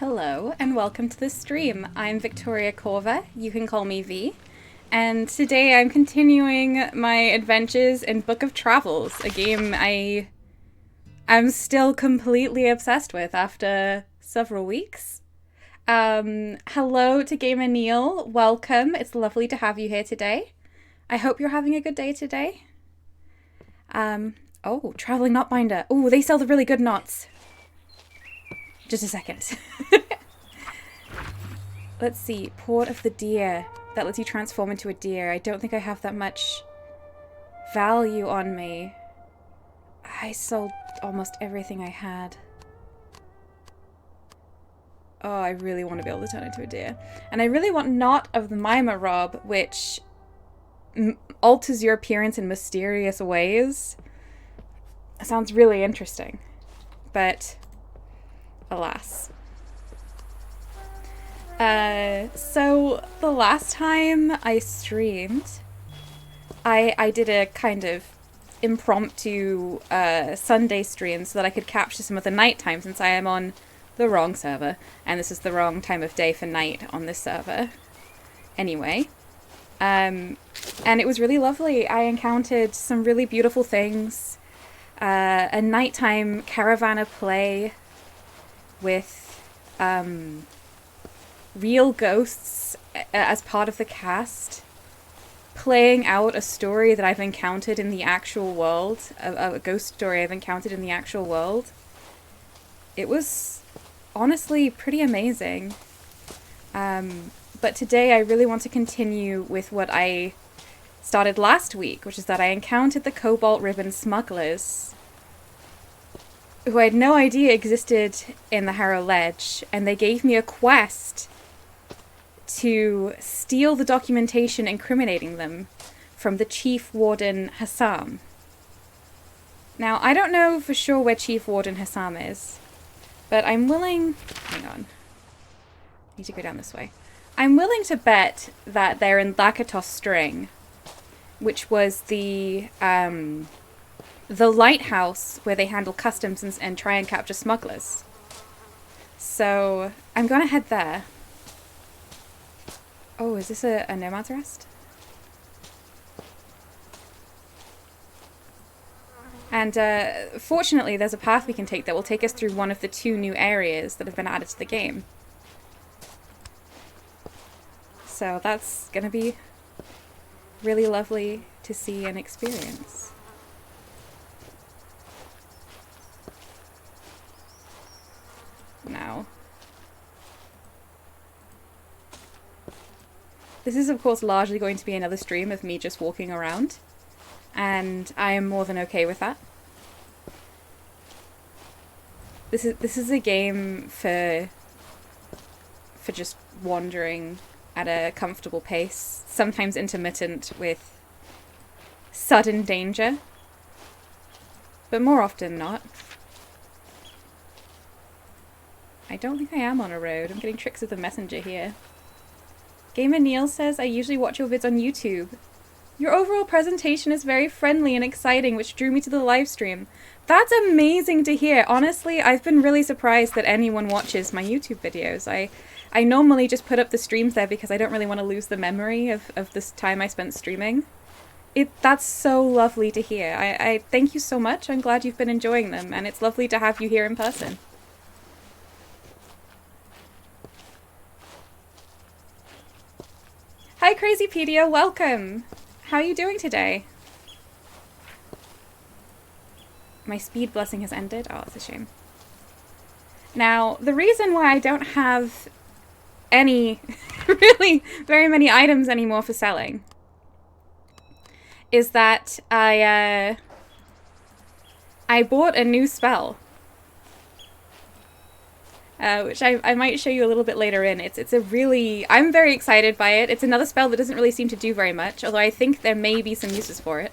Hello and welcome to the stream. I'm Victoria Corva, you can call me V, and today I'm continuing my adventures in Book of Travels, a game I'm still completely obsessed with after several weeks. Hello to Gamer Neil, welcome, it's lovely to have you here today. I hope you're having a good day today. Oh, Traveling Knot Binder. Oh, they sell the really good knots. Just a second. Let's see. Port of the Deer. That lets you transform into a deer. I don't think I have that much value on me. I sold almost everything I had. Oh, I really want to be able to turn into a deer. And I really want Knot of the Mima Rob, which alters your appearance in mysterious ways. Sounds really interesting. But alas. So the last time I streamed, I did a kind of impromptu Sunday stream so that I could capture some of the nighttime, since I am on the wrong server, and this is the wrong time of day for night on this server. Anyway, and it was really lovely. I encountered some really beautiful things. A nighttime Caravana play with real ghosts as part of the cast, playing out a story that I've encountered in the actual world, a ghost story I've encountered in the actual world. It was honestly pretty amazing. But today I really want to continue with what I started last week, which is that I encountered the Cobalt Ribbon smugglers, who I had no idea existed in the Harrow Ledge, and they gave me a quest to steal the documentation incriminating them from the Chief Warden Hassam. Now, I don't know for sure where Chief Warden Hassam is, but I'm willing... Hang on. I need to go down this way. I'm willing to bet that they're in Lakatos String, which was the lighthouse where they handle customs and try and capture smugglers. So, I'm gonna head there. Oh, is this a Nomad's Rest? And fortunately, there's a path we can take that will take us through one of the two new areas that have been added to the game. So that's going to be really lovely to see and experience. Now, this is of course largely going to be another stream of me just walking around, and I am more than okay with that. This is a game for just wandering at a comfortable pace, sometimes intermittent with sudden danger, but more often not. I don't think I am on a road. I'm getting tricks with the messenger here. Gamer Neil says, I usually watch your vids on YouTube. Your overall presentation is very friendly and exciting, which drew me to the live stream. That's amazing to hear. Honestly, I've been really surprised that anyone watches my YouTube videos. I normally just put up the streams there because I don't really want to lose the memory of this time I spent streaming. That's so lovely to hear. I thank you so much. I'm glad you've been enjoying them, and it's lovely to have you here in person. Hi Crazypedia, welcome! How are you doing today? My speed blessing has ended. Oh, that's a shame. Now, the reason why I don't have any, really, very many items anymore for selling is that I bought a new spell. Which I might show you a little bit later in. It's a really... I'm very excited by it. It's another spell that doesn't really seem to do very much, although I think there may be some uses for it.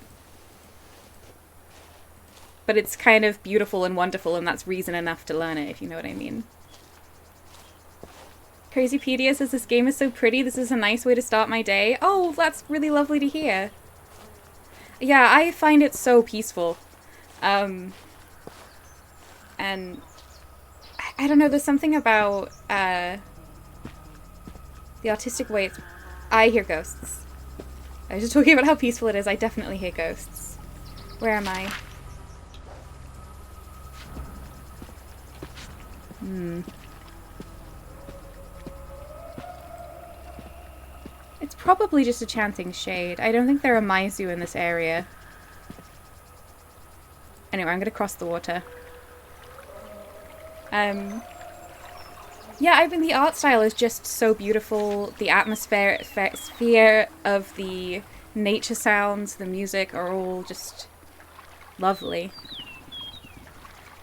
But it's kind of beautiful and wonderful, and that's reason enough to learn it, if you know what I mean. Crazypedia says, this game is so pretty, this is a nice way to start my day. Oh, that's really lovely to hear. Yeah, I find it so peaceful. And I don't know, there's something about the artistic way it's... I hear ghosts. I was just talking about how peaceful it is. I definitely hear ghosts. Where am I? It's probably just a chanting shade. I don't think there are Maizu in this area. Anyway, I'm gonna cross the water. Yeah, I mean, the art style is just so beautiful. The sphere of the nature sounds, the music are all just lovely.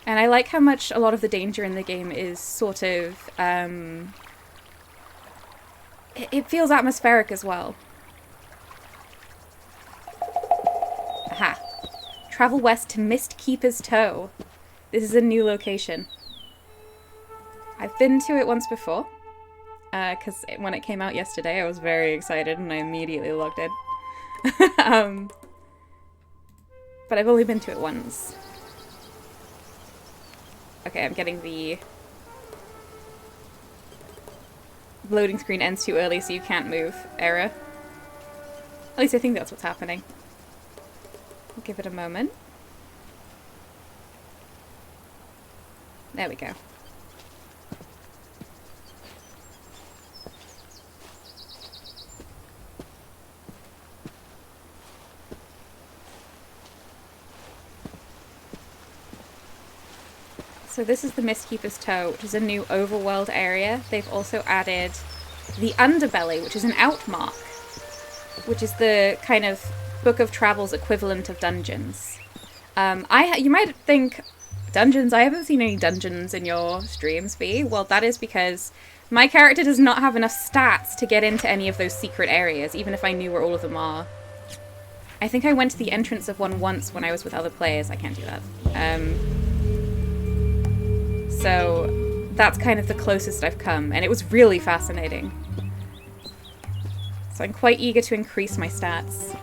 And I like how much a lot of the danger in the game is sort of, it feels atmospheric as well. Aha. Travel west to Mistkeeper's Toe. This is a new location. I've been to it once before, because when it came out yesterday, I was very excited and I immediately logged in. But I've only been to it once. Okay, I'm getting the loading screen ends too early, so you can't move. Error. At least I think that's what's happening. We'll give it a moment. There we go. So this is the Mistkeeper's Toe, which is a new overworld area. They've also added the Underbelly, which is an outmark, which is the kind of Book of Travels equivalent of dungeons. You might think, dungeons? I haven't seen any dungeons in your streams, V. Well, that is because my character does not have enough stats to get into any of those secret areas, even if I knew where all of them are. I think I went to the entrance of one once when I was with other players. I can't do that. So that's kind of the closest I've come, and it was really fascinating. So I'm quite eager to increase my stats.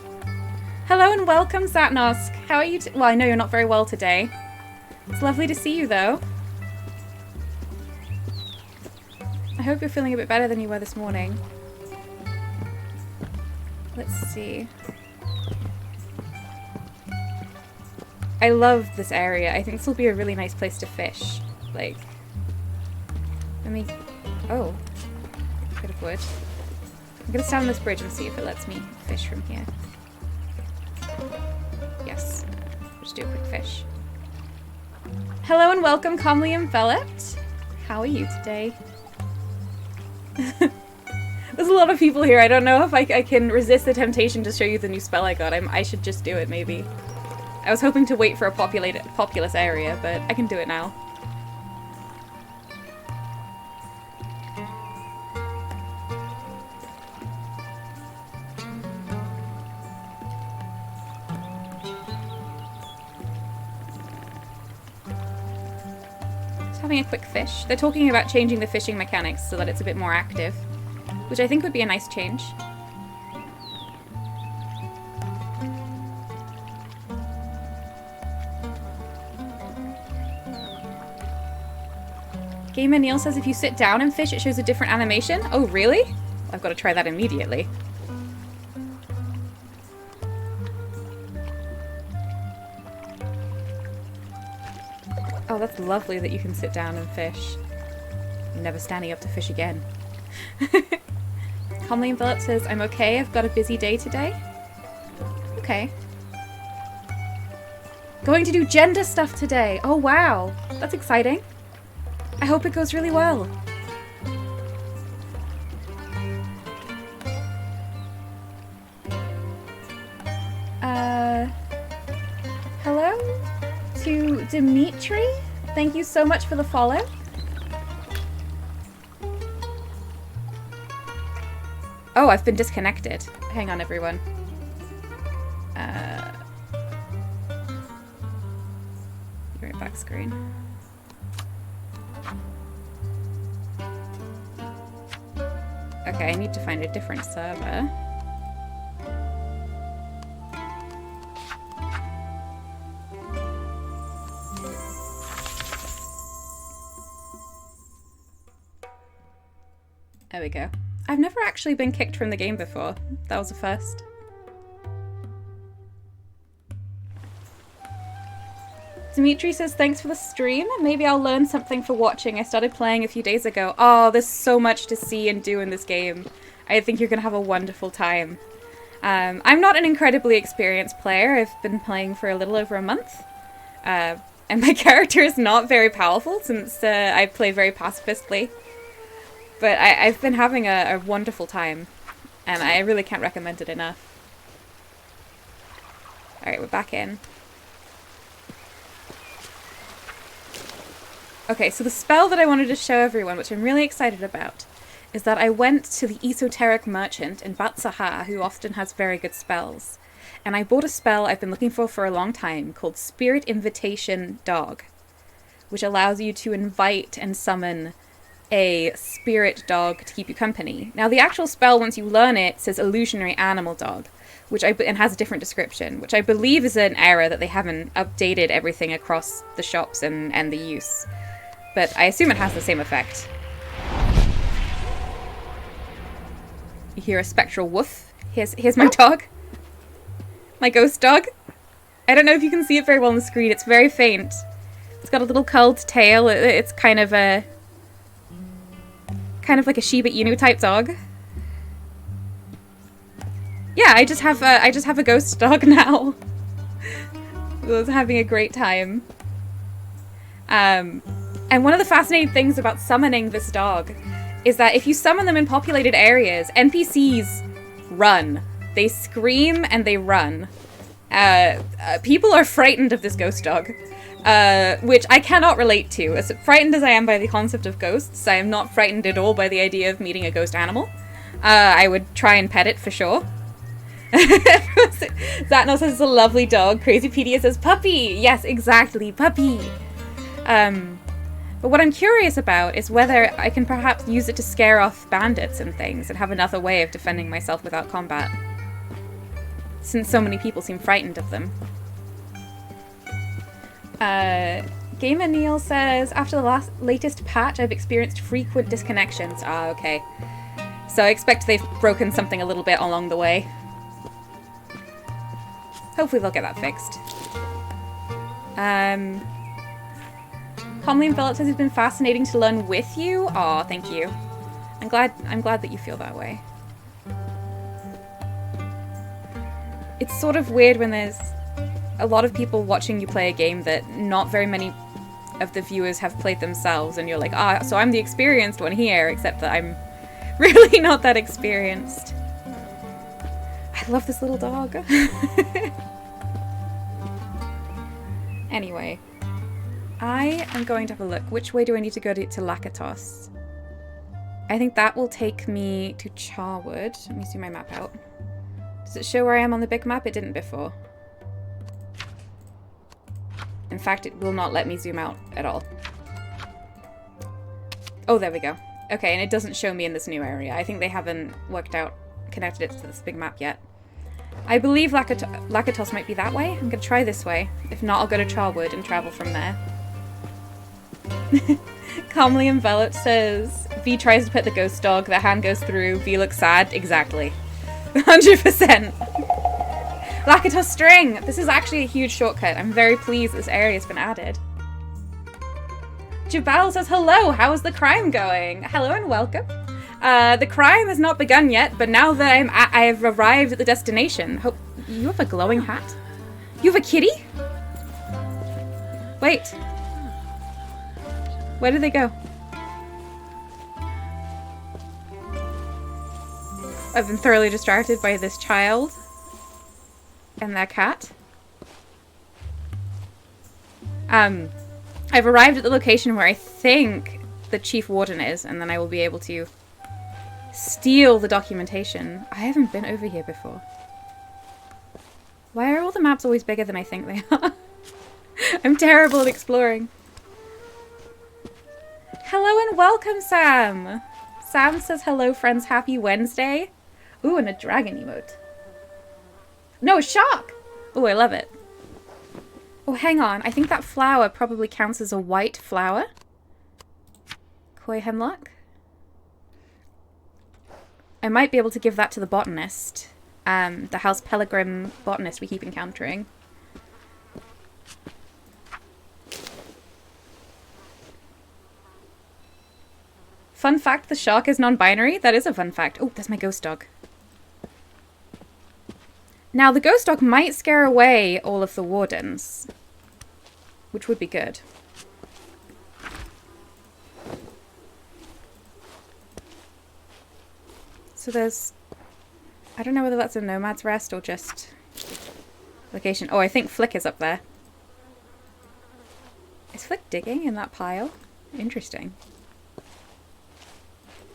Hello and welcome, Zatnosk. How are you? Well, I know you're not very well today. It's lovely to see you, though. I hope you're feeling a bit better than you were this morning. Let's see. I love this area. I think this will be a really nice place to fish. Like, let me... Oh. Bit of wood. I'm gonna stand on this bridge and see if it lets me fish from here. Yes. Just do a quick fish. Hello and welcome, Comly Enveloped. How are you today? There's a lot of people here. I don't know if I can resist the temptation to show you the new spell I got. I should just do it, maybe. I was hoping to wait for a populous area, but I can do it now. Having a quick fish. They're talking about changing the fishing mechanics so that it's a bit more active, which I think would be a nice change. Gamer Neil says if you sit down and fish, it shows a different animation. Oh, really? I've got to try that immediately. Oh, that's lovely that you can sit down and fish. I'm never standing up to fish again. Comly Enveloped says, I'm okay, I've got a busy day today. Okay. Going to do gender stuff today. Oh, wow. That's exciting. I hope it goes really well. Hello to Dimitri. Thank you so much for the follow. Oh, I've been disconnected. Hang on, everyone. Right back screen. Okay, I need to find a different server. There we go. I've never actually been kicked from the game before. That was a first. Dimitri says, thanks for the stream. Maybe I'll learn something for watching. I started playing a few days ago. Oh, there's so much to see and do in this game. I think you're going to have a wonderful time. I'm not an incredibly experienced player. I've been playing for a little over a month. And my character is not very powerful since I play very pacifistly. But I've been having a wonderful time. And I really can't recommend it enough. Alright, we're back in. Okay, so the spell that I wanted to show everyone, which I'm really excited about, is that I went to the esoteric merchant in Bat-Sahar, who often has very good spells. And I bought a spell I've been looking for a long time called Spirit Invitation Dog, which allows you to invite and summon a spirit dog to keep you company. Now, the actual spell, once you learn it, says Illusionary Animal Dog, and has a different description, which I believe is an error that they haven't updated everything across the shops and the use. But I assume it has the same effect. You hear a spectral woof. Here's my dog. My ghost dog. I don't know if you can see it very well on the screen. It's very faint. It's got a little curled tail. It's kind of like a Shiba Inu type dog. Yeah, I just have a ghost dog now. I was having a great time. And one of the fascinating things about summoning this dog is that if you summon them in populated areas, NPCs run. They scream and they run. People are frightened of this ghost dog, which I cannot relate to. As frightened as I am by the concept of ghosts, I am not frightened at all by the idea of meeting a ghost animal. I would try and pet it for sure. Zatno says it's a lovely dog. Crazypedia says puppy. Yes, exactly, puppy. But what I'm curious about is whether I can perhaps use it to scare off bandits and things and have another way of defending myself without combat. Since so many people seem frightened of them. Gamer Neil says, after the latest patch, I've experienced frequent disconnections. Ah, okay. So I expect they've broken something a little bit along the way. Hopefully they'll get that fixed. Commonly Enveloped says it's been fascinating to learn with you. Aw, thank you. I'm glad that you feel that way. It's sort of weird when there's a lot of people watching you play a game that not very many of the viewers have played themselves, and you're like, so I'm the experienced one here, except that I'm really not that experienced. I love this little dog. Anyway. I am going to have a look. Which way do I need to go to Lakatos? I think that will take me to Charwood. Let me zoom my map out. Does it show where I am on the big map? It didn't before. In fact, it will not let me zoom out at all. Oh, there we go. Okay, and it doesn't show me in this new area. I think they haven't connected it to this big map yet. I believe Lakatos might be that way. I'm going to try this way. If not, I'll go to Charwood and travel from there. Calmly Enveloped says, V tries to pet the ghost dog, the hand goes through, V looks sad. Exactly. 100%. Lakatos string! This is actually a huge shortcut. I'm very pleased this area has been added. Jabal says, hello, how is the crime going? Hello and welcome. The crime has not begun yet, but now that I have arrived at the destination. You have a glowing hat? You have a kitty? Wait. Where did they go? I've been thoroughly distracted by this child and their cat. I've arrived at the location where I think the Chief Warden is, and then I will be able to steal the documentation. I haven't been over here before. Why are all the maps always bigger than I think they are? I'm terrible at exploring. Hello and welcome, Sam! Sam says, hello, friends, happy Wednesday. Ooh, and a dragon emote. No, a shark! Ooh, I love it. Oh, hang on. I think that flower probably counts as a white flower. Koi hemlock. I might be able to give that to the botanist. The House Pellegrim botanist we keep encountering. Fun fact, the shark is non-binary. That is a fun fact. Oh, there's my ghost dog. Now, the ghost dog might scare away all of the wardens, which would be good. So there's... I don't know whether that's a Nomad's Rest or just location. Oh, I think Flick is up there. Is Flick digging in that pile? Interesting.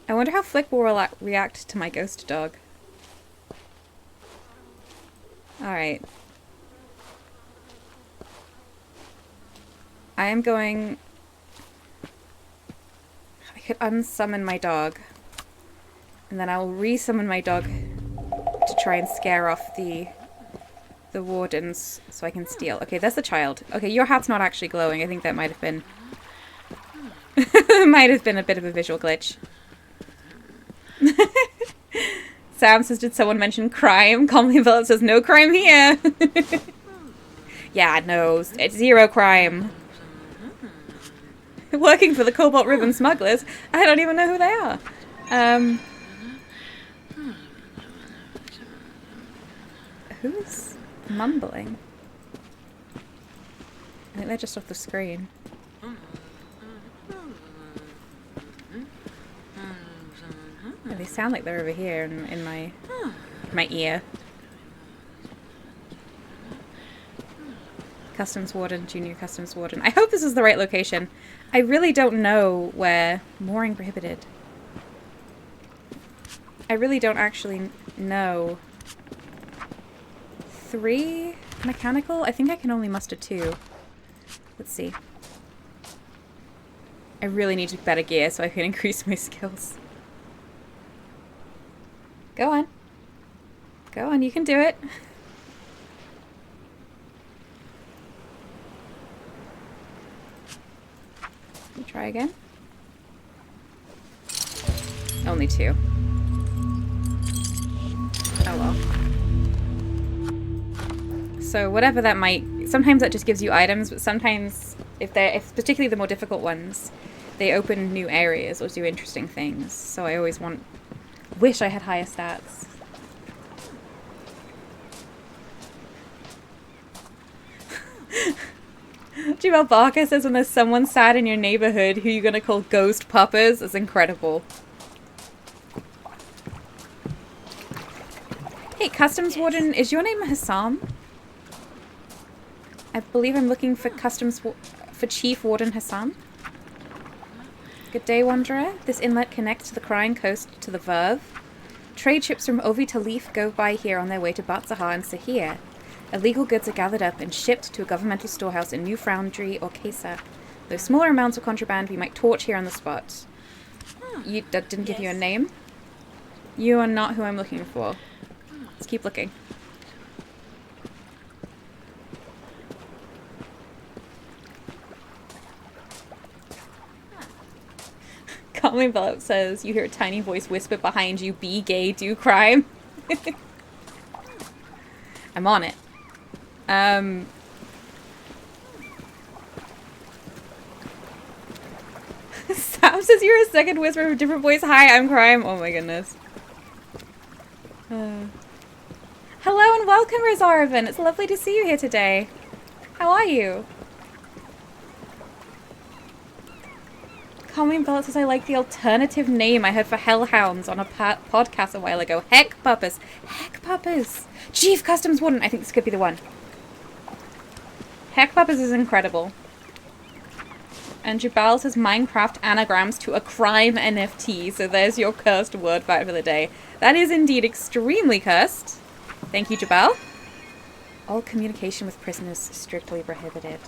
I wonder how Flick will react to my ghost dog. Alright. I am going... I could unsummon my dog. And then I will resummon my dog to try and scare off the wardens so I can steal. Okay, there's the child. Okay, your hat's not actually glowing. I think that might have been... might have been a bit of a visual glitch. Sam says, did someone mention crime? Calmly Villa says, no crime here. Yeah, no, it's zero crime. Working for the Cobalt Ribbon Smugglers? I don't even know who they are. Who's mumbling? I think they're just off the screen. Yeah, they sound like they're over here in my ear. Customs Warden, Junior Customs Warden. I hope this is the right location. I really don't know where mooring prohibited. I really don't actually know. 3 mechanical? I think I can only muster 2. Let's see. I really need better gear so I can increase my skills. Go on. Go on, you can do it. Try again. Only 2. Oh well. So whatever that might... Sometimes that just gives you items, but sometimes, if particularly the more difficult ones, they open new areas or do interesting things. So I always wish I had higher stats. Jubel Barker says when there's someone sad in your neighborhood who you're gonna call ghost puppers is incredible. Hey, Customs Warden, is your name Hassam? I believe I'm looking for for Chief Warden Hassam. Good day, Wanderer. This inlet connects to the Crying Coast to the Verve. Trade ships from Ovi to Leaf go by here on their way to Batsahar and Sahir. Illegal goods are gathered up and shipped to a governmental storehouse in New Foundry or Kesa. Though smaller amounts of contraband we might torch here on the spot. That didn't give you a name? You are not who I'm looking for. Let's keep looking. Calm Envelope says, you hear a tiny voice whisper behind you, be gay, do crime. I'm on it. Sam says you're a second whisper of a different voice. Hi, I'm crime. Oh my goodness. Hello and welcome, Rosaravan. It's lovely to see you here today. How are you? Calming Bullet says I like the alternative name I heard for Hellhounds on a podcast a while ago. Heck Puppers. Heck Puppers. Chief Customs Warden. I think this could be the one. Heck Puppers is incredible. And Jubal says Minecraft anagrams to a crime NFT. So there's your cursed word fight for the day. That is indeed extremely cursed. Thank you, Jubal. All communication with prisoners strictly prohibited.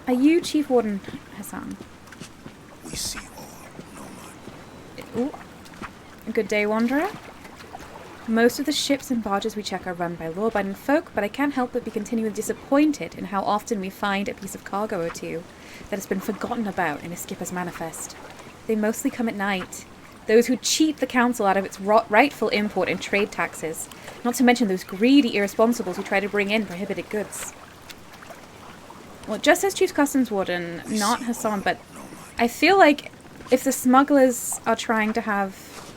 Are you Chief Warden Hassan? We see all, Nomad. Ooh. Good day, Wanderer. Most of the ships and barges we check are run by law-abiding folk, but I can't help but be continually disappointed in how often we find a piece of cargo or two that has been forgotten about in a skipper's manifest. They mostly come at night. those who cheat the council out of its rightful import and trade taxes, not to mention those greedy irresponsibles who try to bring in prohibited goods. Well, it just says Chief Customs Warden, not Hassan, but I feel like if the smugglers are trying to have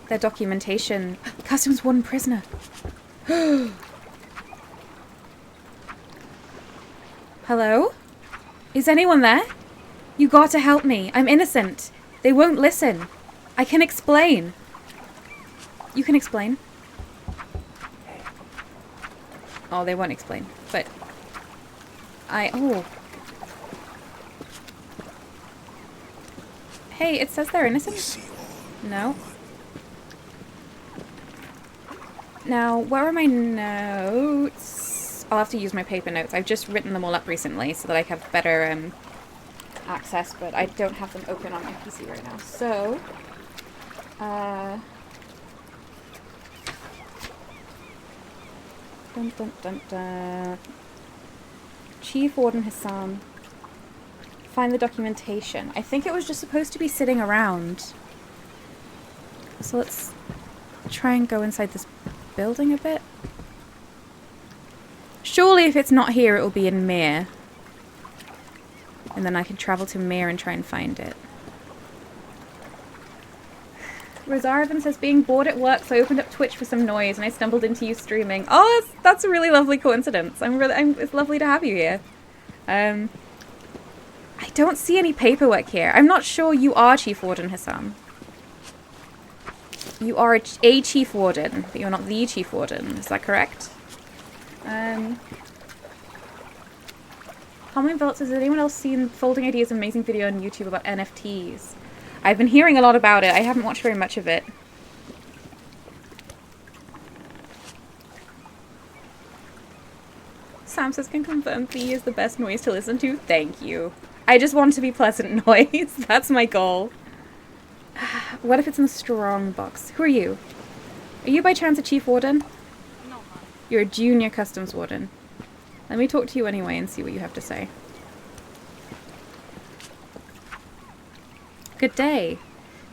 their documentation... Customs Warden prisoner! Hello? Is anyone there? You got to help me. I'm innocent. They won't listen. I can explain. You can explain. Oh, they won't explain. But... Oh. Hey, it says they're innocent. No. Now, where are my notes? I'll have to use my paper notes. I've just written them all up recently so that I have better access, but I don't have them open on my PC right now. So, dun, dun, dun, dun. Chief Warden Hassan. Find the documentation. I think it was just supposed to be sitting around. So let's try and go inside this building a bit. Surely if it's not here, it will be in Mir. And then I can travel to Mir and try and find it. Rosaravan says, being bored at work, so I opened up Twitch for some noise and I stumbled into you streaming. Oh, that's a really lovely coincidence. It's lovely to have you here. I don't see any paperwork here. I'm not sure you are Chief Warden Hassan. You are a Chief Warden, but you're not the Chief Warden. Is that correct? Common Envelopes says, has anyone else seen Folding Ideas' amazing video on YouTube about NFTs? I've been hearing a lot about it. I haven't watched very much of it. Sam says, can confirm B is the best noise to listen to. Thank you. I just want to be pleasant noise. That's my goal. What if it's in the strong box? Who are you? Are you by chance a Chief Warden? No. You're a junior Customs Warden. Let me talk to you anyway and see what you have to say. Good day.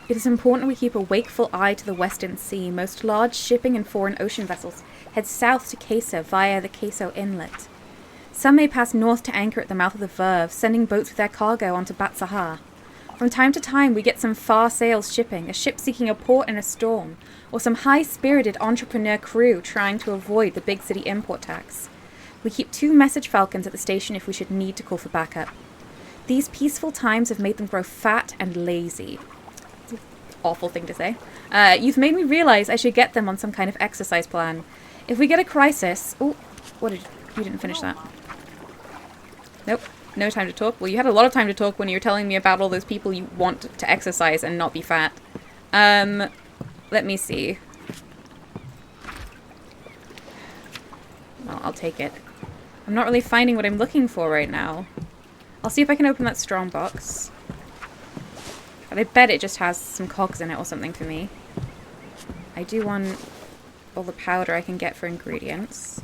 It is important we keep a wakeful eye to the Western Sea. Most large shipping and foreign ocean vessels head south to Kesa via the Keso Inlet. Some may pass north to anchor at the mouth of the Verve, sending boats with their cargo onto Bat Sahar. From time to time, we get some far sails shipping, a ship seeking a port in a storm, or some high-spirited entrepreneur crew trying to avoid the big city import tax. We keep 2 message falcons at the station if we should need to call for backup. These peaceful times have made them grow fat and lazy. It's an awful thing to say. You've made me realize I should get them on some kind of exercise plan. If we get a crisis... Oh, you didn't finish that. Nope. No time to talk. Well, you had a lot of time to talk when you were telling me about all those people you want to exercise and not be fat. Let me see. Well, I'll take it. I'm not really finding what I'm looking for right now. I'll see if I can open that strong box. But I bet it just has some cogs in it or something for me. I do want all the powder I can get for ingredients.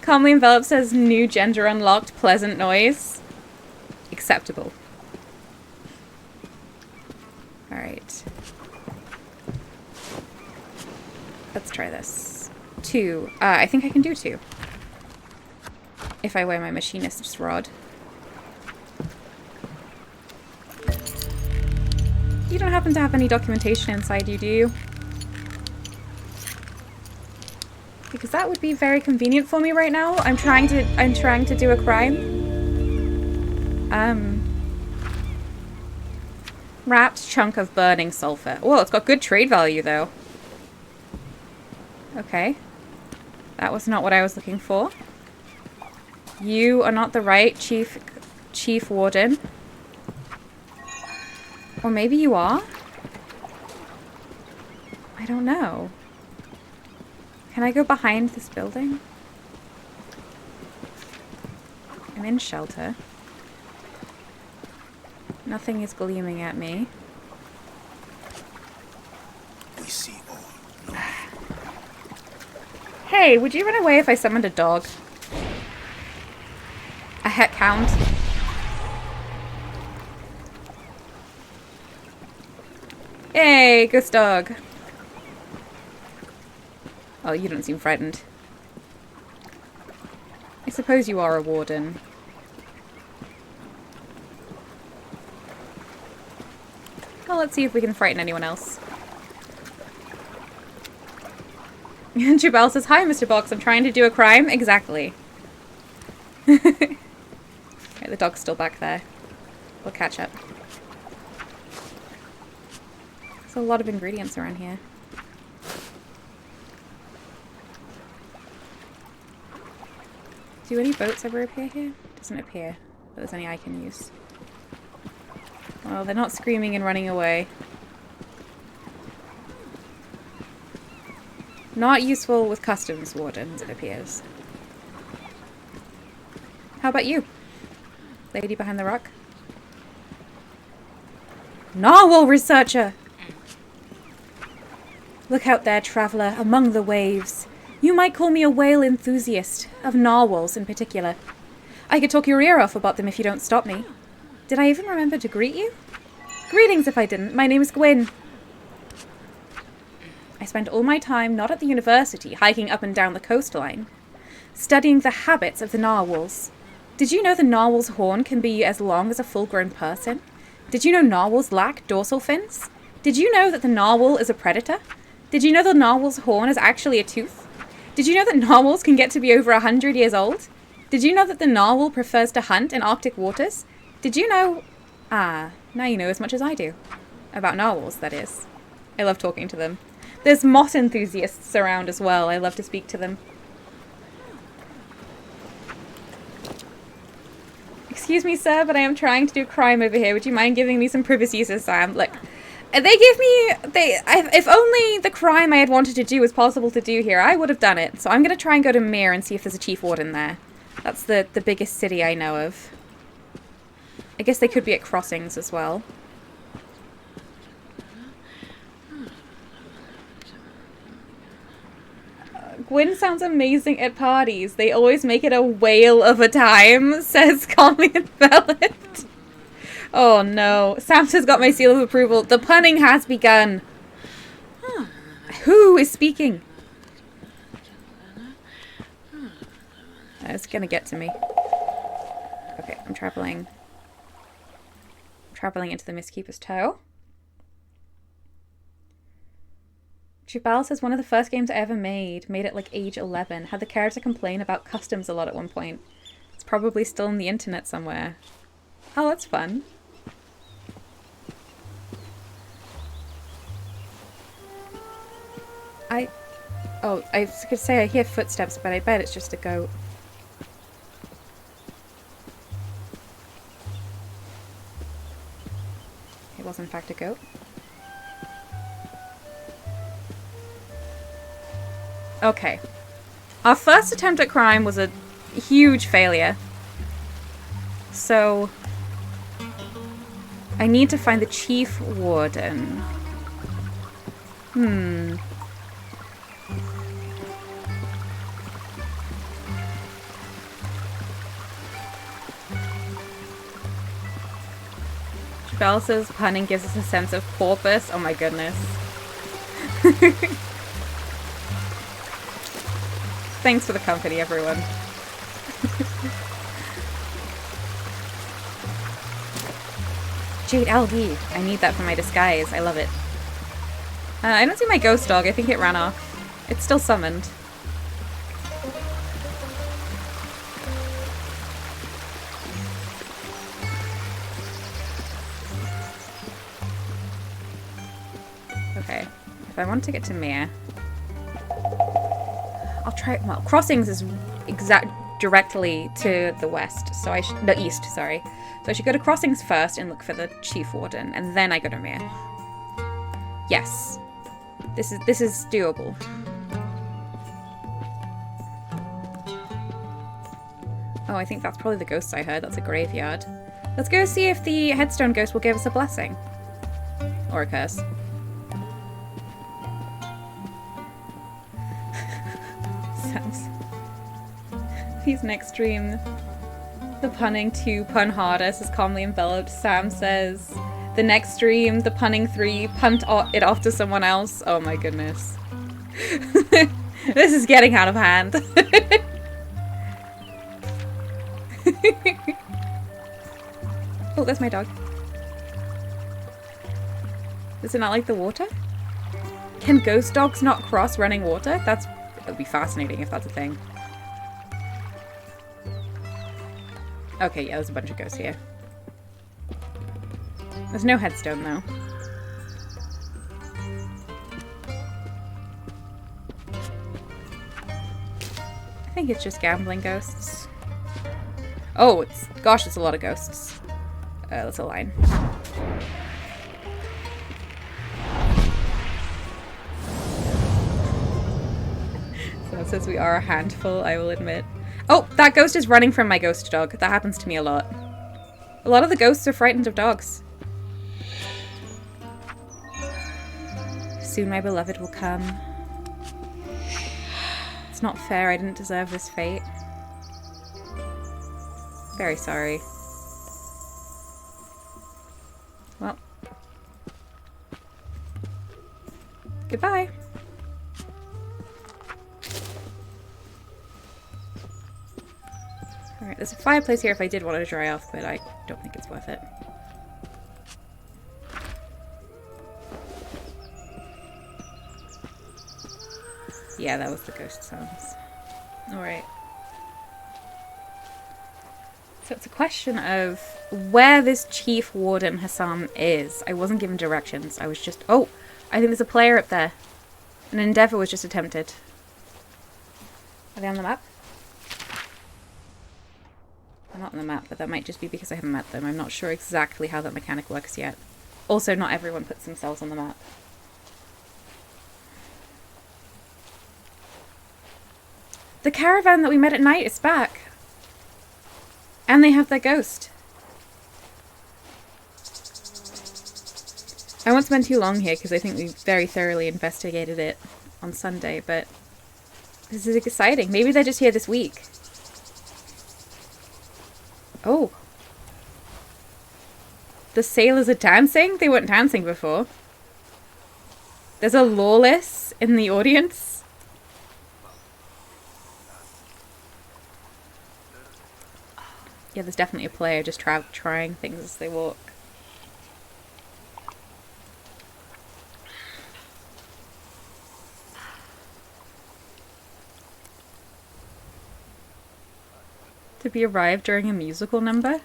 Calmly Enveloped says, new gender unlocked, pleasant noise. Acceptable. Alright. Let's try this. 2. I think I can do 2. If I wear my machinist's rod. You don't happen to have any documentation inside you, do you? Because that would be very convenient for me right now. I'm trying to do a crime. Wrapped chunk of burning sulfur. Oh, it's got good trade value though. Okay. That was not what I was looking for. You are not the right Chief Warden. Or maybe you are? I don't know. Can I go behind this building? I'm in shelter. Nothing is gleaming at me. We see all. No. Hey, would you run away if I summoned a dog? A het hound? Yay, ghost dog. Oh, you don't seem frightened. I suppose you are a warden. Well, let's see if we can frighten anyone else. Jubal says, hi, Mr. Box, I'm trying to do a crime. Exactly. Okay, the dog's still back there. We'll catch up. There's a lot of ingredients around here. Do any boats ever appear here? Doesn't appear that there's any I can use. Well, they're not screaming and running away. Not useful with customs wardens, it appears. How about you? Lady behind the rock? Narwhal researcher! Look out there, traveller, among the waves. You might call me a whale enthusiast, of narwhals in particular. I could talk your ear off about them if you don't stop me. Did I even remember to greet you? Greetings if I didn't. My name is Gwyn. I spend all my time not at the university, hiking up and down the coastline, studying the habits of the narwhals. Did you know the narwhal's horn can be as long as a full-grown person? Did you know narwhals lack dorsal fins? Did you know that the narwhal is a predator? Did you know the narwhal's horn is actually a tooth? Did you know that narwhals can get to be over 100 years old? Did you know that the narwhal prefers to hunt in Arctic waters? Did you know... Ah, now you know as much as I do. About narwhals, that is. I love talking to them. There's moth enthusiasts around as well. I love to speak to them. Excuse me, sir, but I am trying to do crime over here. Would you mind giving me some privacy, Sir Sam? Look, they give me... if only the crime I had wanted to do was possible to do here, I would have done it. So I'm going to try and go to Mir and see if there's a chief warden there. That's the biggest city I know of. I guess they could be at crossings as well. Gwyn sounds amazing at parties. They always make it a whale of a time, says Calmly Enveloped. Oh no. Sam has got my seal of approval. The punning has begun. Who is speaking? It's gonna get to me. Okay, I'm traveling. Traveling into the Mistkeeper's Toe. Jubal says one of the first games I ever made at like age 11. Had the character complain about customs a lot at one point. It's probably still on the internet somewhere. Oh, that's fun. I was gonna say I hear footsteps, but I bet it's just a goat. It was in fact a goat. Okay. Our first attempt at crime was a huge failure. So... I need to find the chief warden. Jabal says punning gives us a sense of porpoise. Oh my goodness. Thanks for the company, everyone. Jade algae. I need that for my disguise. I love it. I don't see my ghost dog. I think it ran off. It's still summoned. Okay. If I want to get to Mir... I'll try... Well, Crossings is directly to the west, so I should... No, east, sorry. So I should go to Crossings first and look for the Chief Warden, and then I go to Mir. Yes. This is doable. Oh, I think that's probably the ghosts I heard. That's a graveyard. Let's go see if the headstone ghost will give us a blessing. Or a curse. These next stream, the punning to pun harder, says Calmly Enveloped. Sam says, The next stream, the punning 3, punt it off to someone else. Oh my goodness. This is getting out of hand. Oh, that's my dog. Does it not like the water? Can ghost dogs not cross running water? That would be fascinating if that's a thing. Okay, yeah, there's a bunch of ghosts here. There's no headstone, though. I think it's just gambling ghosts. Oh, gosh, it's a lot of ghosts. That's a line. So it says we are a handful, I will admit. Oh, that ghost is running from my ghost dog. That happens to me a lot. A lot of the ghosts are frightened of dogs. Soon my beloved will come. It's not fair, I didn't deserve this fate. Very sorry. Well. Goodbye. Alright, there's a fireplace here if I did want to dry off, but I don't think it's worth it. Yeah, that was the ghost sounds. Alright. So it's a question of where this Chief Warden Hassan is. I wasn't given directions. I was just... Oh! I think there's a player up there. An endeavor was just attempted. Are they on the map? They're not on the map, but that might just be because I haven't met them. I'm not sure exactly how that mechanic works yet. Also, not everyone puts themselves on the map. The caravan that we met at night is back. And they have their ghost. I won't spend too long here because I think we very thoroughly investigated it on Sunday, but this is exciting. Maybe they're just here this week. Oh. The sailors are dancing? They weren't dancing before. There's a lawless in the audience. Yeah, there's definitely a player just trying things as they walk. To be arrived during a musical number?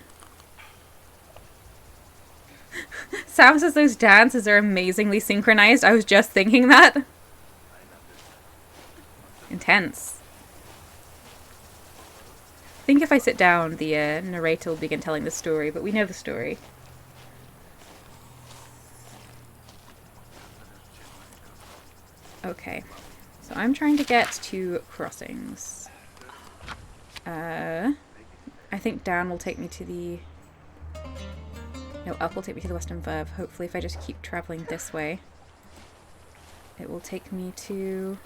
Sam says those dances are amazingly synchronized. I was just thinking that. Intense. I think if I sit down, the narrator will begin telling the story, but we know the story. Okay, so I'm trying to get to crossings. I think down will take me to the... No, up will take me to the Western Verve. Hopefully if I just keep traveling this way, it will take me to...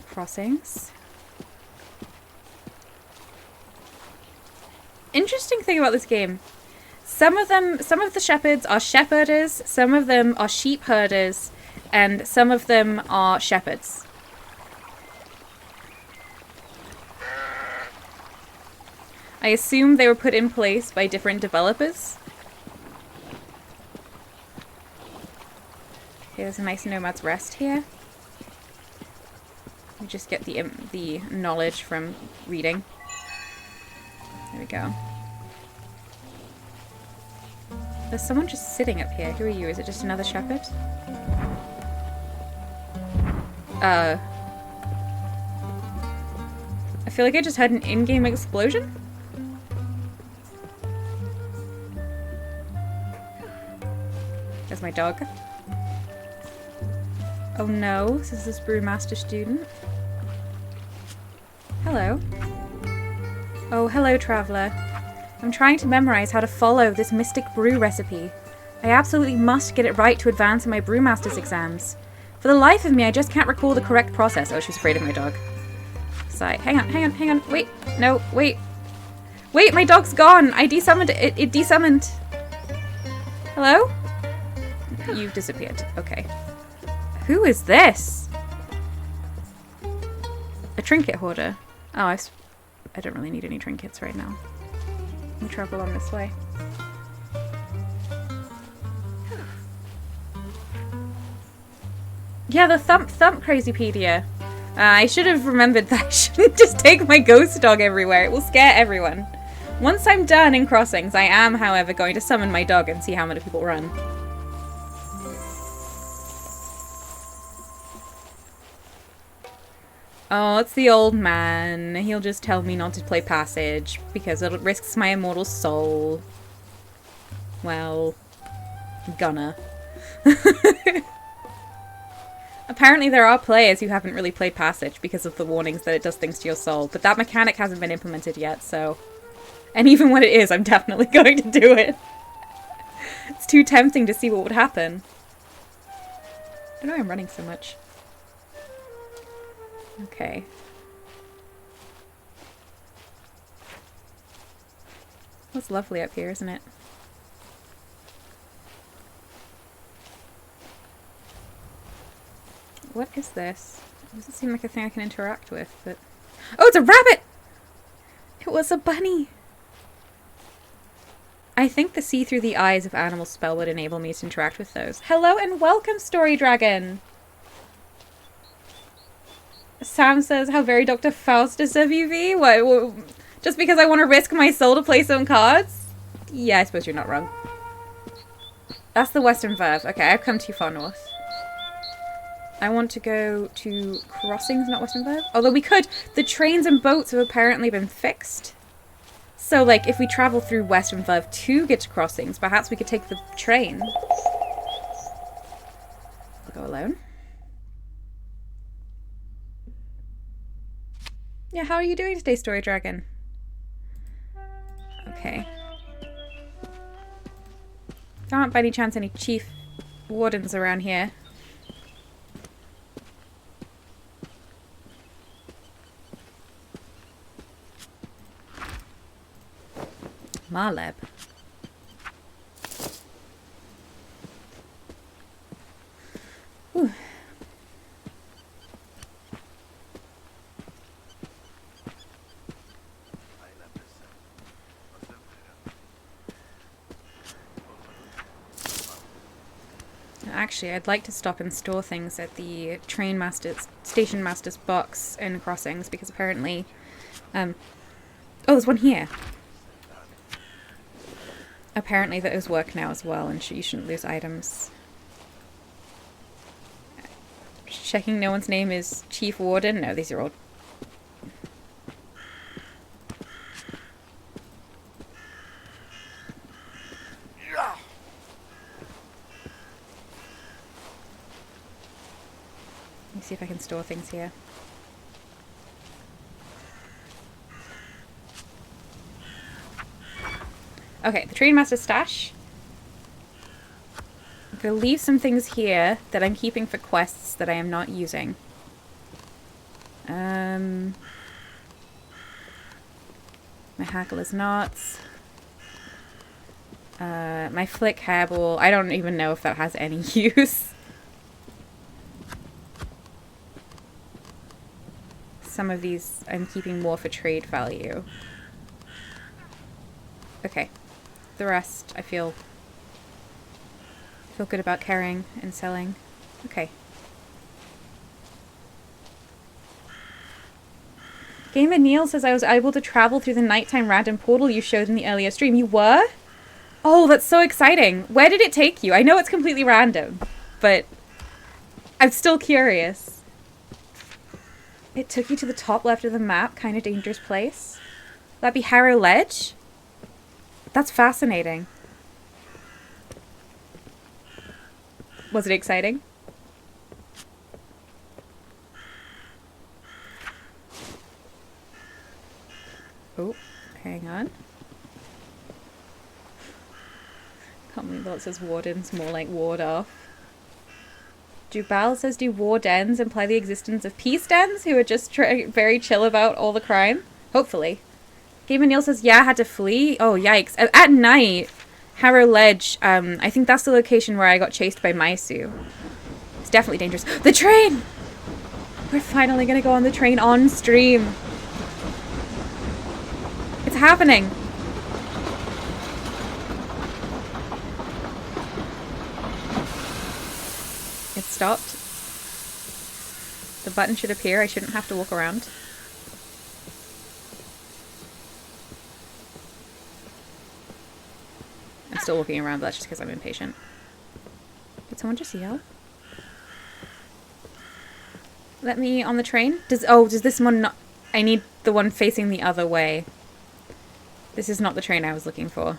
crossings. Interesting thing about this game. Some of the shepherds are shepherders, some of them are sheep herders, and some of them are shepherds. I assume they were put in place by different developers. Here's a nice Nomad's Rest here. You just get the knowledge from reading. There we go. There's someone just sitting up here. Who are you? Is it just another shepherd? I feel like I just had an in-game explosion. There's my dog. Oh no, this is this brewmaster student. Hello. Oh, hello, traveler. I'm trying to memorize how to follow this mystic brew recipe. I absolutely must get it right to advance in my brewmaster's exams. For the life of me, I just can't recall the correct process. Oh, she's afraid of my dog. Sigh. Hang on, wait. No, wait. Wait, my dog's gone. I desummoned it. It desummoned. Hello? You've disappeared. Okay. Who is this? A trinket hoarder. Oh, I don't really need any trinkets right now. Let me travel on this way. Yeah, the thump crazypedia. I should have remembered that I shouldn't just take my ghost dog everywhere. It will scare everyone. Once I'm done in Crossings, I am, however, going to summon my dog and see how many people run. Oh, it's the old man. He'll just tell me not to play Passage because it risks my immortal soul. Well, gonna. Apparently there are players who haven't really played Passage because of the warnings that it does things to your soul, but that mechanic hasn't been implemented yet, so... And even when it is, I'm definitely going to do it. It's too tempting to see what would happen. I don't know why I'm running so much. Okay. It's lovely up here, isn't it? What is this? It doesn't seem like a thing I can interact with, but... Oh, it's a rabbit! It was a bunny! I think the see through the eyes of animals spell would enable me to interact with those. Hello and welcome, Story Dragon! Sam says, how very Dr. Faustus of you be? What, just because I want to risk my soul to play some cards? Yeah, I suppose you're not wrong. That's the Western Verve. Okay, I've come too far north. I want to go to Crossings, not Western Verve. Although we could. The trains and boats have apparently been fixed. So, like, if we travel through Western Verve to get to Crossings, perhaps we could take the train. I'll go alone. Yeah, how are you doing today, Story Dragon? Okay. There aren't by any chance any chief wardens around here. Marleb. Ooh. Actually, I'd like to stop and store things at the station master's box in Crossings because apparently, oh, there's one here. Apparently those work now as well, and you shouldn't lose items. Checking no one's name is Chief Warden. No, these are all... Let me see if I can store things here. Okay, the Train Master stash. I'm going to leave some things here that I'm keeping for quests that I am not using. My Hackler's Knots. My Flick Hairball. I don't even know if that has any use. Some of these I'm keeping more for trade value. Okay. The rest I feel good about carrying and selling. Okay. Gamer Neil says I was able to travel through the nighttime random portal you showed in the earlier stream. You were? Oh, that's so exciting. Where did it take you? I know it's completely random, but I'm still curious. It took you to the top left of the map, kind of dangerous place. That'd be Harrow Ledge? That's fascinating. Was it exciting? Oh, hang on. Can't believe that says wardens, more like ward off. Jubal says, do war dens imply the existence of peace dens who are just very chill about all the crime? Hopefully. Gamer Neil says, yeah, I had to flee. Oh, yikes. At night, Harrow Ledge, I think that's the location where I got chased by Maisu. It's definitely dangerous. The train! We're finally gonna go on the train on stream. It's happening. It stopped. The button should appear. I shouldn't have to walk around. I'm still walking around, but that's just because I'm impatient. Did someone just yell? Let me on the train? Does this one not... I need the one facing the other way. This is not the train I was looking for.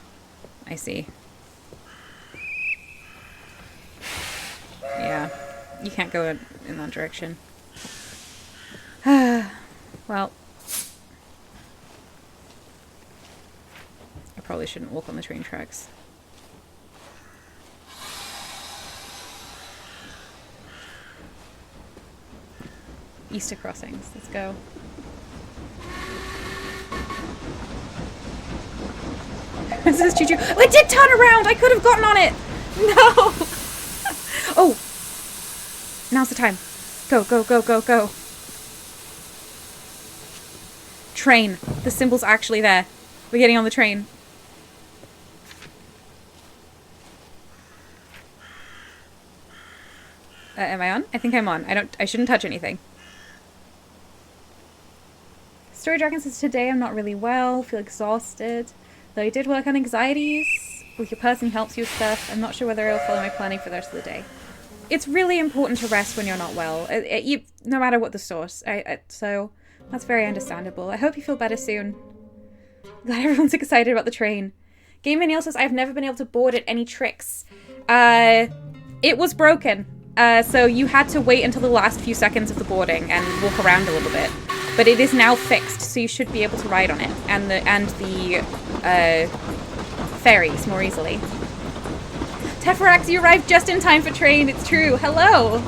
I see. Yeah. You can't go in that direction. Well. I probably shouldn't walk on the train tracks. Easter crossings. Let's go. This is Choo-Choo. Oh, I did turn around! I could have gotten on it! No! Oh! Now's the time. Go, go, go, go, go. Train. The symbol's actually there. We're getting on the train. Am I on? I think I'm on. I shouldn't touch anything. Story Dragon says, today I'm not really well, feel exhausted. Though I did work on anxieties with your person who helps you with stuff. I'm not sure whether I'll follow my planning for the rest of the day. It's really important to rest when you're not well, no matter what the source. So that's very understandable. I hope you feel better soon. Glad everyone's excited about the train. Gamer Neil says, I've never been able to board it. Any tricks? It was broken. So you had to wait until the last few seconds of the boarding and walk around a little bit. But it is now fixed, so you should be able to ride on it. And the ferries more easily. Teferax, you arrived just in time for train. It's true. Hello.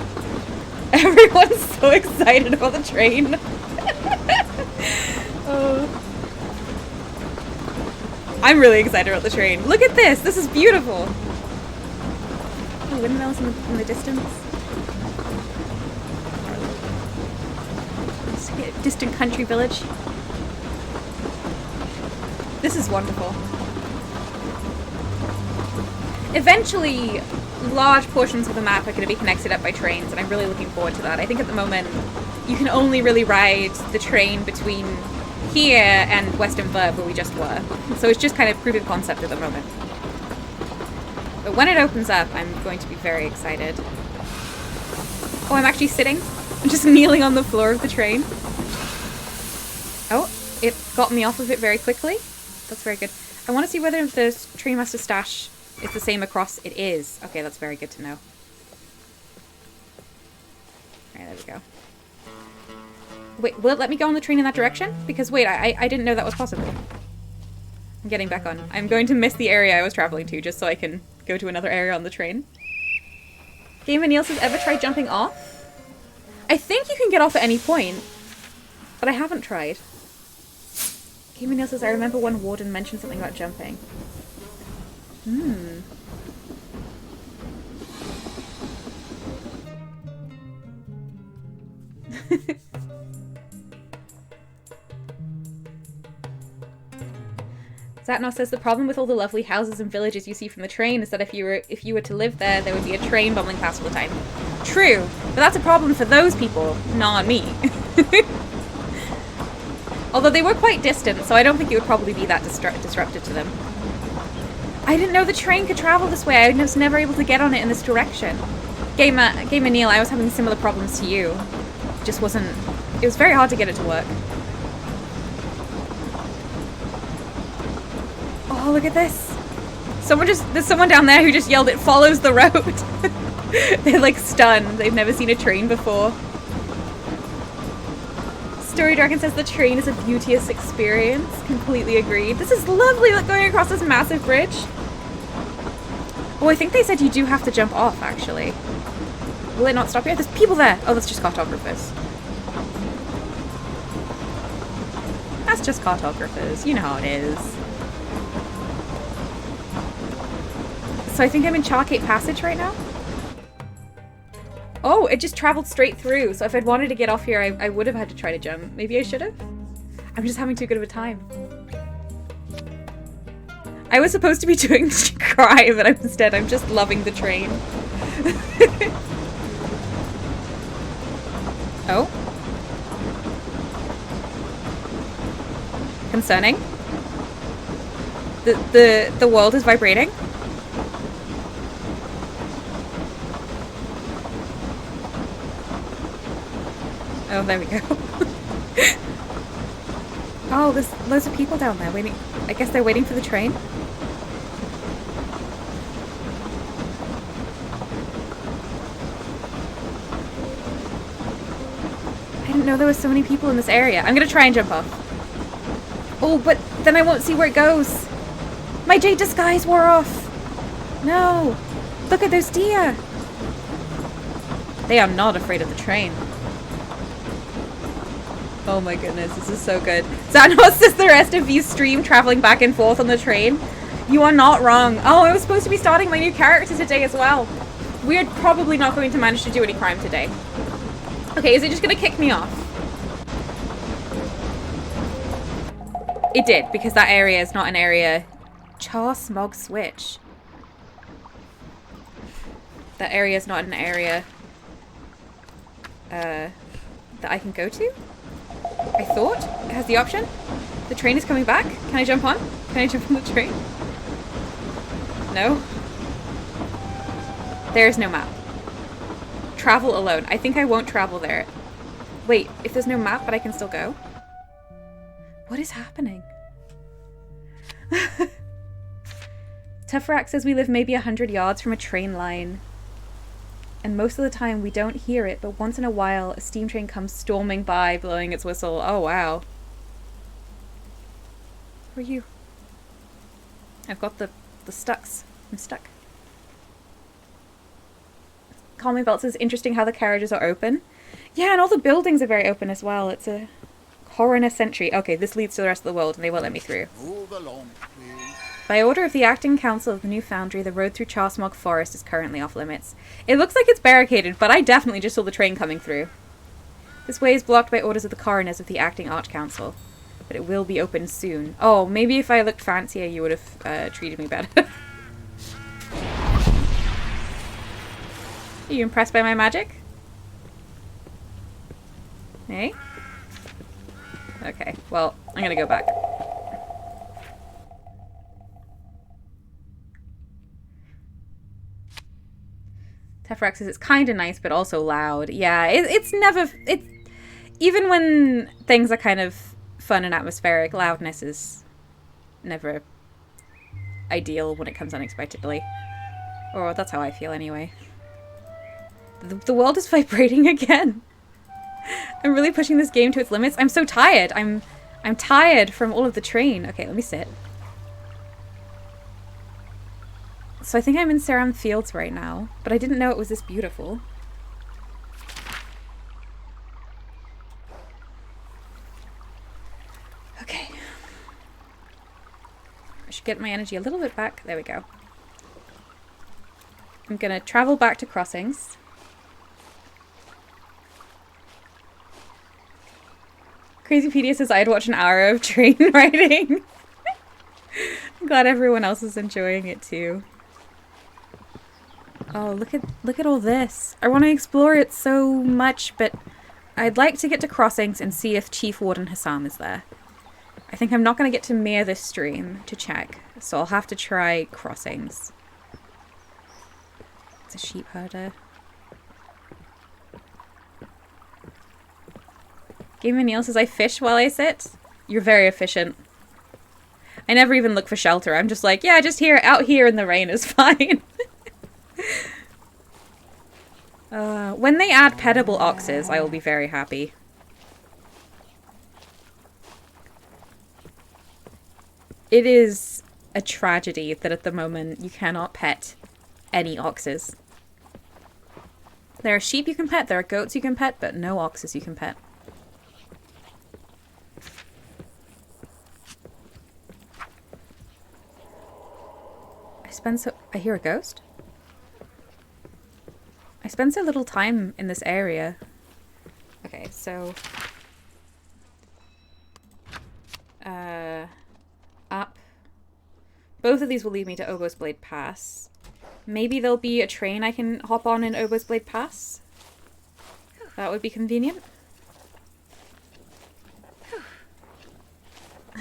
Everyone's so excited about the train. Oh. I'm really excited about the train. Look at this. This is beautiful. Oh, windmills in the distance. Distant country village. This is wonderful. Eventually, large portions of the map are going to be connected up by trains, and I'm really looking forward to that. I think at the moment, you can only really ride the train between here and Western Verb, where we just were. So it's just kind of proof of concept at the moment. But when it opens up, I'm going to be very excited. Oh, I'm actually sitting. I'm just kneeling on the floor of the train. Oh, it got me off of it very quickly. That's very good. I want to see whether the Trainmaster stash is the same across. It is. Okay, that's very good to know. Alright, there we go. Wait, will it let me go on the train in that direction? Because wait, I didn't know that was possible. I'm getting back on. I'm going to miss the area I was traveling to just so I can go to another area on the train. Gamer Neil says, ever tried jumping off? I think you can get off at any point, but I haven't tried. Gamer Neil says, I remember one warden mentioned something about jumping. Hmm. Zatnos says the problem with all the lovely houses and villages you see from the train is that if you were to live there, there would be a train bubbling past all the time. True, but that's a problem for those people, not me. Although they were quite distant, so I don't think it would probably be that disruptive to them. I didn't know the train could travel this way. I was never able to get on it in this direction. Gamer Neil, I was having similar problems to you. It was very hard to get it to work. Oh, look at this. There's someone down there who just yelled, it follows the road. They're like stunned. They've never seen a train before. Story Dragon says the train is a beauteous experience. Completely agreed. This is lovely, like going across this massive bridge. Oh, I think they said you do have to jump off, actually. Will it not stop here? There's people there. Oh, that's just cartographers. That's just cartographers. You know how it is. So I think I'm in Chargate Passage right now. Oh, it just traveled straight through. So if I'd wanted to get off here, I would have had to try to jump. Maybe I should have? I'm just having too good of a time. I was supposed to be doing cry, but instead I'm just loving the train. Oh. Concerning. The world is vibrating. Oh, there we go. Oh, there's loads of people down there waiting. I guess they're waiting for the train. I didn't know there were so many people in this area. I'm gonna try and jump off. Oh, but then I won't see where it goes. My jade disguise wore off. No. Look at those deer. They are not afraid of the train. Oh my goodness, this is so good. Xanos says the rest of you stream traveling back and forth on the train. You are not wrong. Oh, I was supposed to be starting my new character today as well. We're probably not going to manage to do any crime today. Okay, is it just going to kick me off? It did, because that area is not an area... Char Smog Switch. That area is not an area... that I can go to? I thought it has the option. The train is coming back. Can I jump on? Can I jump on the train? No. There is no map. Travel alone. I think I won't travel there. Wait, if there's no map but I can still go? What is happening? Tefrak says we live maybe 100 yards from a train line. And most of the time we don't hear it, but once in a while a steam train comes storming by, blowing its whistle. Oh, wow. Who are you? I've got the stucks. I'm stuck. Calming Belt says, interesting how the carriages are open. Yeah, and all the buildings are very open as well. It's a coroner sentry. Okay, this leads to the rest of the world, and they won't let me through. Move along, please. By order of the acting council of the New Foundry, the road through Char Smog Forest is currently off limits. It looks like it's barricaded, but I definitely just saw the train coming through. This way is blocked by orders of the coroners of the acting Arch Council, but it will be open soon. Oh, maybe if I looked fancier, you would have treated me better. Are you impressed by my magic? Hey? Okay, well, I'm gonna go back. Tefrak says it's kind of nice, but also loud. Yeah, it's never... Even when things are kind of fun and atmospheric, loudness is never ideal when it comes unexpectedly. Or that's how I feel anyway. The world is vibrating again. I'm really pushing this game to its limits. I'm so tired. I'm tired from all of the train. Okay, let me sit. So I think I'm in Seram Fields right now, but I didn't know it was this beautiful. Okay. I should get my energy a little bit back. There we go. I'm gonna travel back to Crossings. Crazypedia says I'd watch an hour of train riding. I'm glad everyone else is enjoying it too. Oh, look at all this. I want to explore it so much, but I'd like to get to Crossings and see if Chief Warden Hassam is there. I think I'm not going to get to Mir this stream to check, so I'll have to try Crossings. It's a sheep herder. Gamer Neil says I fish while I sit. You're very efficient. I never even look for shelter. I'm just like, yeah, just out here in the rain is fine. When they add petable oxes, I will be very happy. It is a tragedy that at the moment you cannot pet any oxes. There are sheep you can pet, there are goats you can pet, but no oxes you can pet. I hear a ghost? I spend so little time in this area. Okay, so... up. Both of these will lead me to Obo's Blade Pass. Maybe there'll be a train I can hop on in Obo's Blade Pass. That would be convenient.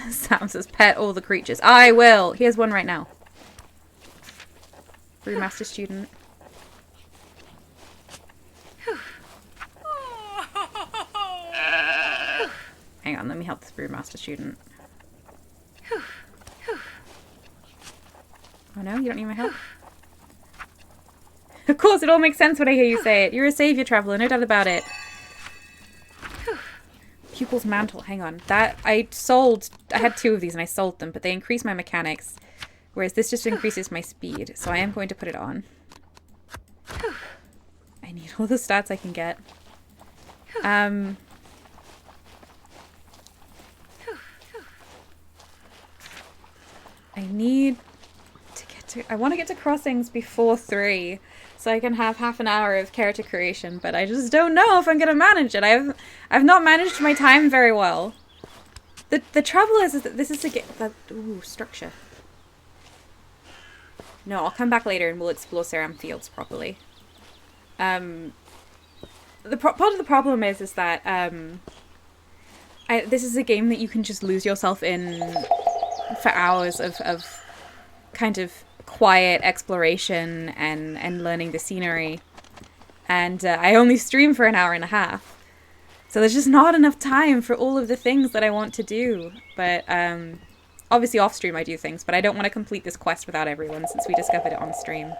Sam says, pet all the creatures. I will! Here's one right now. Brewmaster student. Hang on, let me help this Brewmaster student. Oh no, you don't need my help? Of course, it all makes sense when I hear you say it. You're a savior traveler, no doubt about it. Pupil's Mantle, hang on. That, I had 2 of these and I sold them, but they increase my mechanics. Whereas this just increases my speed, so I am going to put it on. I need all the stats I can get. I need to get to... I want to get to crossings before 3, so I can have half an hour of character creation, but I just don't know if I'm going to manage it. I've not managed my time very well. The trouble is that this is a game... Ooh, structure. No, I'll come back later and we'll explore Seram Fields properly. Part of the problem is that this is a game that you can just lose yourself in for hours of kind of quiet exploration and learning the scenery. And I only stream for an hour and a half. So there's just not enough time for all of the things that I want to do. But obviously off stream I do things, but I don't want to complete this quest without everyone since we discovered it on stream.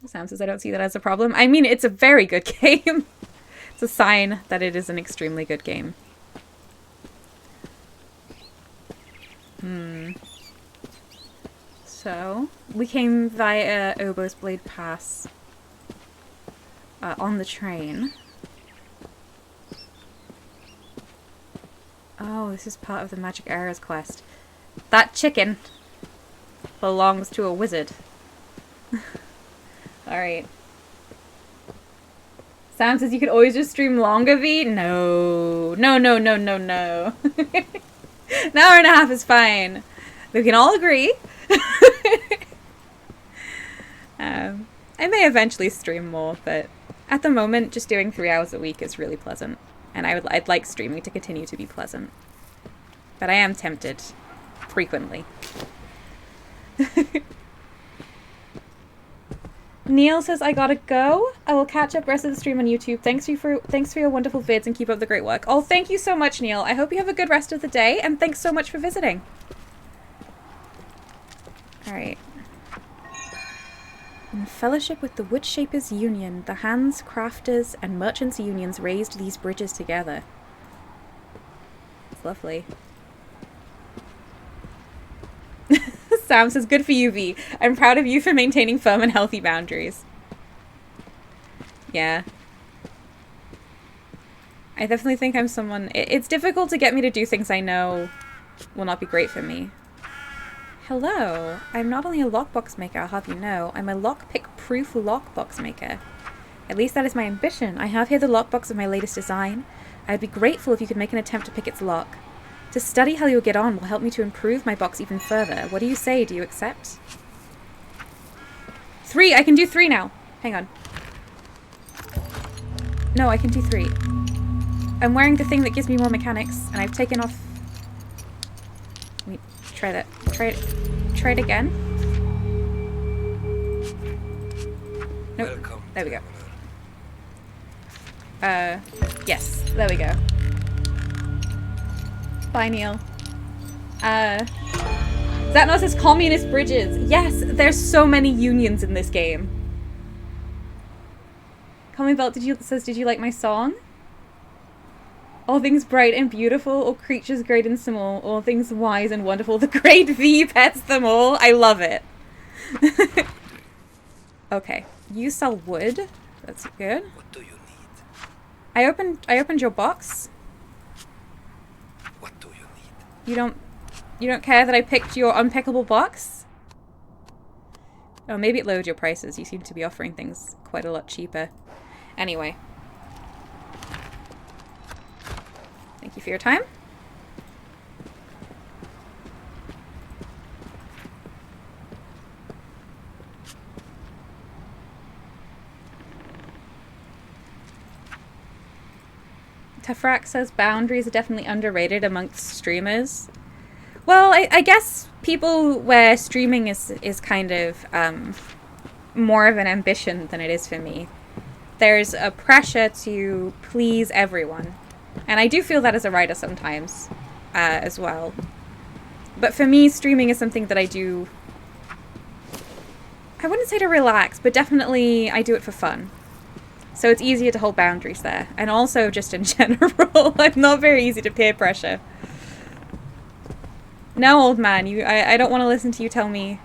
Sam says I don't see that as a problem. I mean, it's a very good game. It's a sign that it is an extremely good game. So, we came via Obo's Blade Pass on the train. Oh, this is part of the Magic Arrows quest. That chicken belongs to a wizard. Alright. Sam says you could always just stream longer, V? No. No, no, no, no, no. An hour and a half is fine. We can all agree. I may eventually stream more, but at the moment, just doing 3 hours a week is really pleasant. And I'd like streaming to continue to be pleasant. But I am tempted. Frequently. Neil says, I gotta go. I will catch up rest of the stream on YouTube. Thanks for your wonderful vids and keep up the great work. Oh, thank you so much, Neil. I hope you have a good rest of the day, and thanks so much for visiting. Alright. In fellowship with the Woodshapers Union, the Hands, Crafters, and Merchants Unions raised these bridges together. It's lovely. Sam says, good for you, V. I'm proud of you for maintaining firm and healthy boundaries. Yeah. I definitely think I'm someone... It's difficult to get me to do things I know will not be great for me. Hello. I'm not only a lockbox maker, I'll have you know. I'm a lockpick-proof lockbox maker. At least that is my ambition. I have here the lockbox of my latest design. I'd be grateful if you could make an attempt to pick its lock. To study how you'll get on will help me to improve my box even further. What do you say? Do you accept? 3! I can do 3 now. Hang on. No, I can do 3. I'm wearing the thing that gives me more mechanics, and I've taken off... Let me try that. Try it again. Nope. There we go. Yes. There we go. Bye, Neil. Zatnos says communist bridges. Yes, there's so many unions in this game. Common Belt did you like my song? All things bright and beautiful, all creatures great and small, all things wise and wonderful, the great V pets them all. I love it. Okay, you sell wood. That's good. What do you need? I opened your box. You don't care that I picked your unpickable box? Oh, maybe it lowered your prices. You seem to be offering things quite a lot cheaper. Anyway. Thank you for your time. Tefrak says boundaries are definitely underrated amongst streamers. Well, I guess people where streaming is kind of more of an ambition than it is for me. There's a pressure to please everyone. And I do feel that as a writer sometimes as well. But for me, streaming is something that I do... I wouldn't say to relax, but definitely I do it for fun. So it's easier to hold boundaries there. And also just in general, I'm not very easy to peer pressure. No, old man, I don't want to listen to you tell me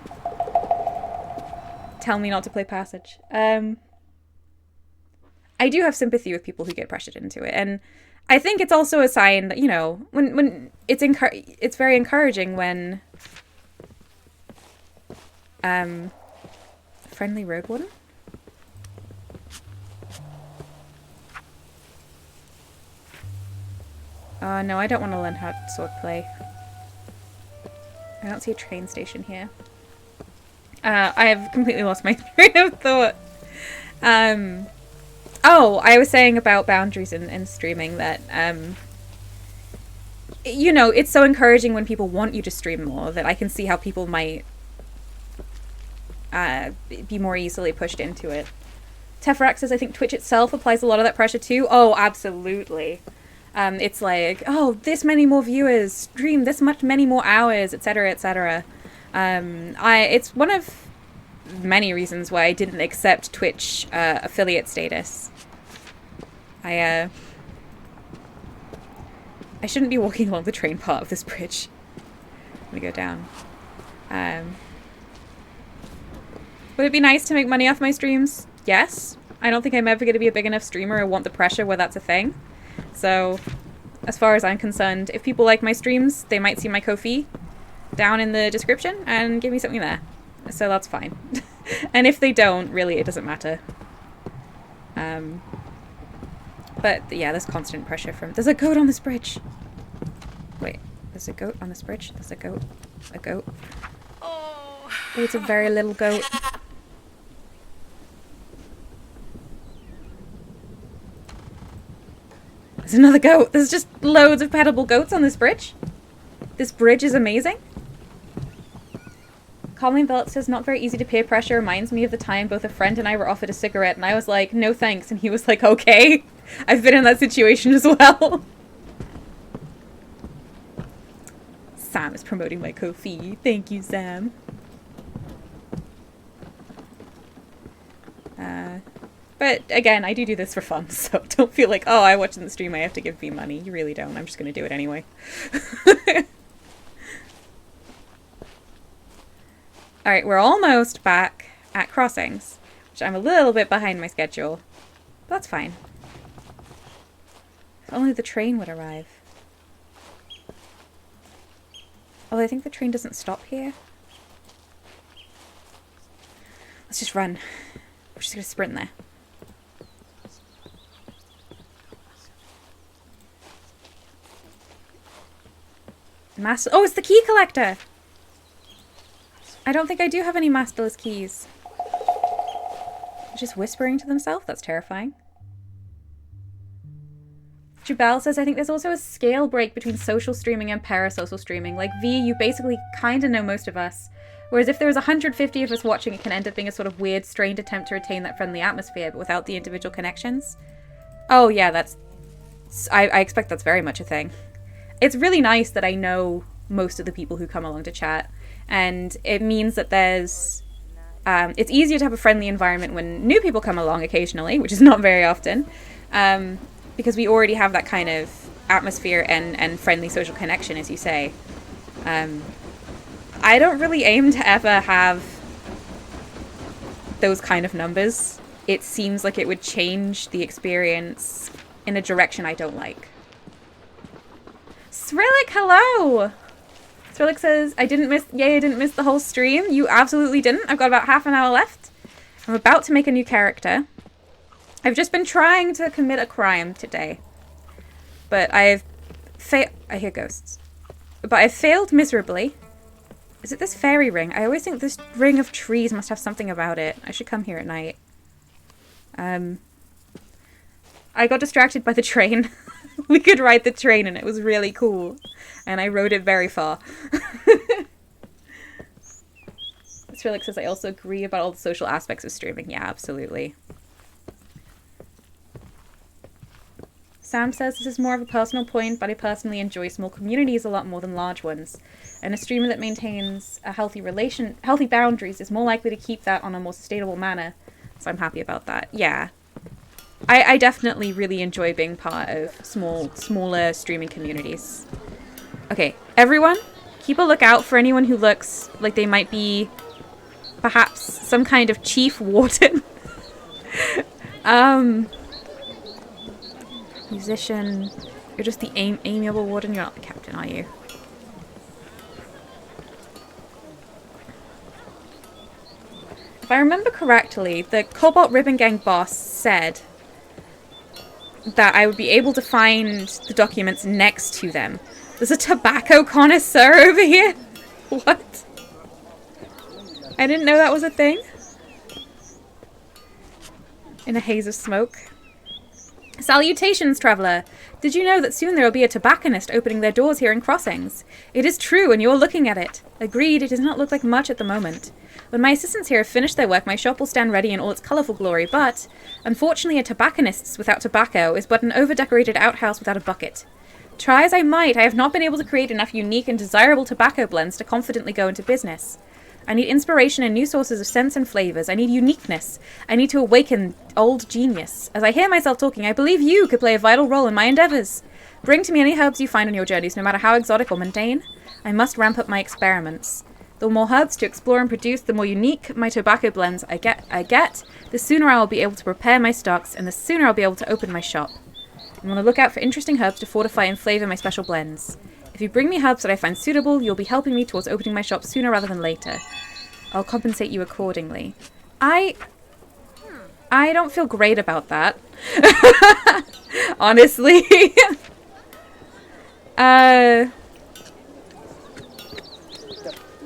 not to play Passage. I do have sympathy with people who get pressured into it, and I think it's also a sign that, you know, when it's very encouraging when friendly road warden. No, I don't want to learn how to swordplay. I don't see a train station here. I have completely lost my train of thought. Oh, I was saying about boundaries in streaming that, you know, it's so encouraging when people want you to stream more that I can see how people might be more easily pushed into it. Tefrax says, I think Twitch itself applies a lot of that pressure too. Oh, absolutely. It's like, oh, this many more viewers, stream this many more hours, etc., etc. It's one of many reasons why I didn't accept Twitch affiliate status. I shouldn't be walking along the train part of this bridge. Let me go down. Would it be nice to make money off my streams? Yes. I don't think I'm ever going to be a big enough streamer or want the pressure where that's a thing. So, as far as I'm concerned, if people like my streams, they might see my Ko-fi down in the description and give me something there. So that's fine. And if they don't, really, it doesn't matter. But yeah, there's constant pressure from... There's a goat on this bridge! Wait, there's a goat on this bridge? There's a goat. A goat. Oh, it's a very little goat. There's another goat! There's just loads of petable goats on this bridge. This bridge is amazing. Colleen Belt says, not very easy to peer pressure. Reminds me of the time both a friend and I were offered a cigarette and I was like, no thanks. And he was like, okay. I've been in that situation as well. Sam is promoting my Ko-fi. Thank you, Sam. But again, I do this for fun, so don't feel like, oh, I watch the stream, I have to give V money. You really don't. I'm just going to do it anyway. Alright, we're almost back at Crossings, which I'm a little bit behind my schedule. But that's fine. If only the train would arrive. Oh, I think the train doesn't stop here. Let's just run. We're just going to sprint there. Master... Oh, it's the key collector! I don't think I do have any masterless keys. Just whispering to themselves? That's terrifying. Jubal says, I think there's also a scale break between social streaming and parasocial streaming. Like, V, you basically kind of know most of us. Whereas if there was 150 of us watching, it can end up being a sort of weird, strained attempt to retain that friendly atmosphere, but without the individual connections. Oh, yeah, that's... I expect that's very much a thing. It's really nice that I know most of the people who come along to chat. And it means that there's... it's easier to have a friendly environment when new people come along occasionally, which is not very often. Because we already have that kind of atmosphere and friendly social connection, as you say. I don't really aim to ever have those kind of numbers. It seems like it would change the experience in a direction I don't like. Srillik, hello! Thrilic says, I didn't miss the whole stream. You absolutely didn't. I've got about half an hour left. I'm about to make a new character. I've just been trying to commit a crime today. But I hear ghosts. But I've failed miserably. Is it this fairy ring? I always think this ring of trees must have something about it. I should come here at night. I got distracted by the train. We could ride the train and it was really cool. And I rode it very far. Thrilic says, I also agree about all the social aspects of streaming. Yeah, absolutely. Sam says, this is more of a personal point, but I personally enjoy small communities a lot more than large ones. And a streamer that maintains a healthy boundaries is more likely to keep that on a more sustainable manner. So I'm happy about that. Yeah. I definitely really enjoy being part of smaller streaming communities. Okay, everyone, keep a lookout for anyone who looks like they might be perhaps some kind of chief warden. Musician. You're just the amiable warden. You're not the captain, are you? If I remember correctly, the Cobalt Ribbon Gang boss said that I would be able to find the documents next to them. There's a tobacco connoisseur over here? What? I didn't know that was a thing. In a haze of smoke. Salutations, traveller! Did you know that soon there will be a tobacconist opening their doors here in Crossings? It is true, and you're looking at it. Agreed, it does not look like much at the moment. When my assistants here have finished their work, my shop will stand ready in all its colourful glory, but, unfortunately, a tobacconist's without tobacco is but an over-decorated outhouse without a bucket. Try as I might, I have not been able to create enough unique and desirable tobacco blends to confidently go into business. I need inspiration and new sources of scents and flavours. I need uniqueness. I need to awaken old genius. As I hear myself talking, I believe you could play a vital role in my endeavours. Bring to me any herbs you find on your journeys, no matter how exotic or mundane. I must ramp up my experiments. The more herbs to explore and produce, the more unique my tobacco blends I get, the sooner I will be able to prepare my stocks, and the sooner I'll be able to open my shop. I'm on the lookout for interesting herbs to fortify and flavour my special blends. If you bring me herbs that I find suitable, you'll be helping me towards opening my shop sooner rather than later. I'll compensate you accordingly. I don't feel great about that. Honestly. I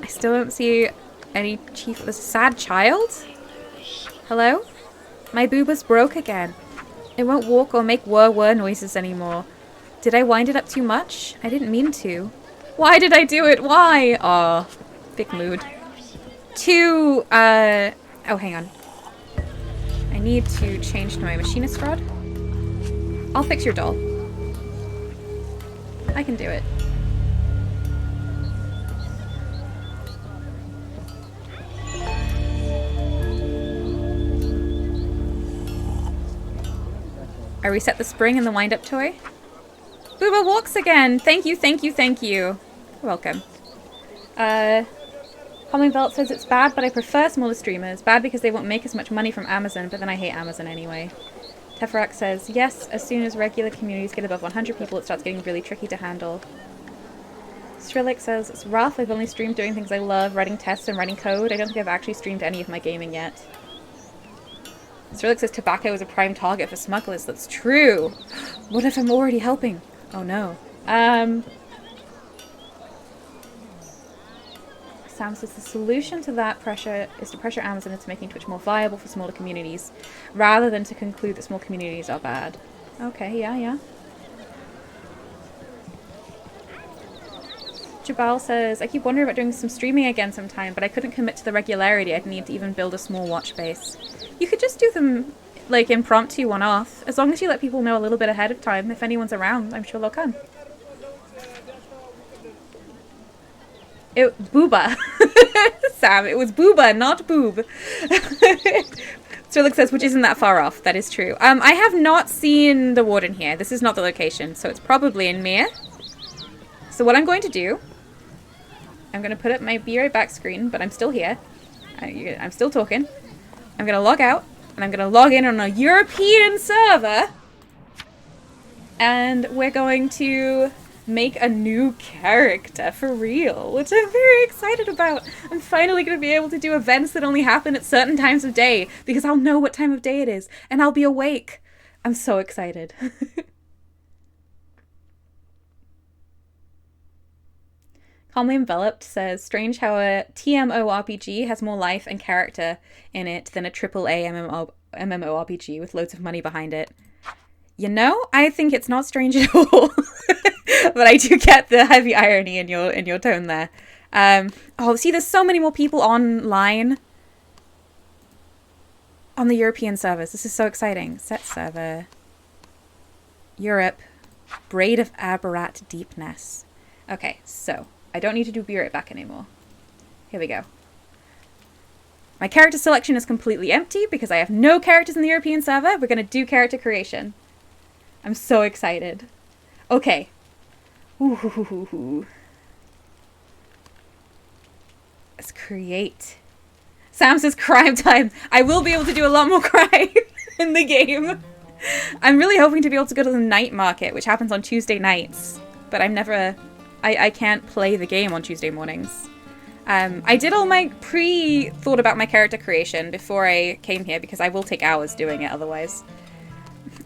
still don't see any chief. There's a sad child? Hello? My booba's broke again. It won't walk or make whir-whir noises anymore. Did I wind it up too much? I didn't mean to. Why did I do it? Why? Aw. Big mood. Oh, hang on. I need to change to my machinist rod. I'll fix your doll. I can do it. I reset the spring and the wind-up toy. Booba walks again! Thank you, thank you, thank you. You're welcome. Calming Belt says it's bad, but I prefer smaller streamers. Bad because they won't make as much money from Amazon, but then I hate Amazon anyway. Teferac says, yes, as soon as regular communities get above 100 people, it starts getting really tricky to handle. Strilic says, it's rough. I've only streamed doing things I love, writing tests and writing code. I don't think I've actually streamed any of my gaming yet. Strilic says tobacco is a prime target for smugglers. That's true. What if I'm already helping? Oh no. Sam says the solution to that pressure is to pressure Amazon into making Twitch more viable for smaller communities, rather than to conclude that small communities are bad. Okay, yeah. Jabal says, I keep wondering about doing some streaming again sometime, but I couldn't commit to the regularity I'd need to even build a small watch base. You could just do them, like, impromptu one-off. As long as you let people know a little bit ahead of time. If anyone's around, I'm sure they'll come. Booba. Sam, it was Booba, not Boob. Strilic says, which isn't that far off. That is true. I have not seen the warden here. This is not the location, so it's probably in Mir. So what I'm going to do, I'm going to put up my be right back screen, but I'm still here. I'm still talking. I'm going to log out, and I'm going to log in on a European server. And we're going to make a new character for real, which I'm very excited about. I'm finally going to be able to do events that only happen at certain times of day because I'll know what time of day it is and I'll be awake. I'm so excited. Calmly Enveloped says, strange how a TMORPG has more life and character in it than a AAA MMORPG with loads of money behind it. You know, I think it's not strange at all. But I do get the heavy irony in your tone there. Oh, see, there's so many more people online on the European servers. This is so exciting. Set server. Europe. Braid of Aberrat Deepness. Okay, so I don't need to do Beer It Back anymore. Here we go. My character selection is completely empty because I have no characters in the European server. We're going to do character creation. I'm so excited. Okay. Ooh. Let's create. Sam says crime time. I will be able to do a lot more crime in the game. I'm really hoping to be able to go to the night market, which happens on Tuesday nights. But I'm never... I can't play the game on Tuesday mornings. I did all my thought about my character creation before I came here because I will take hours doing it otherwise.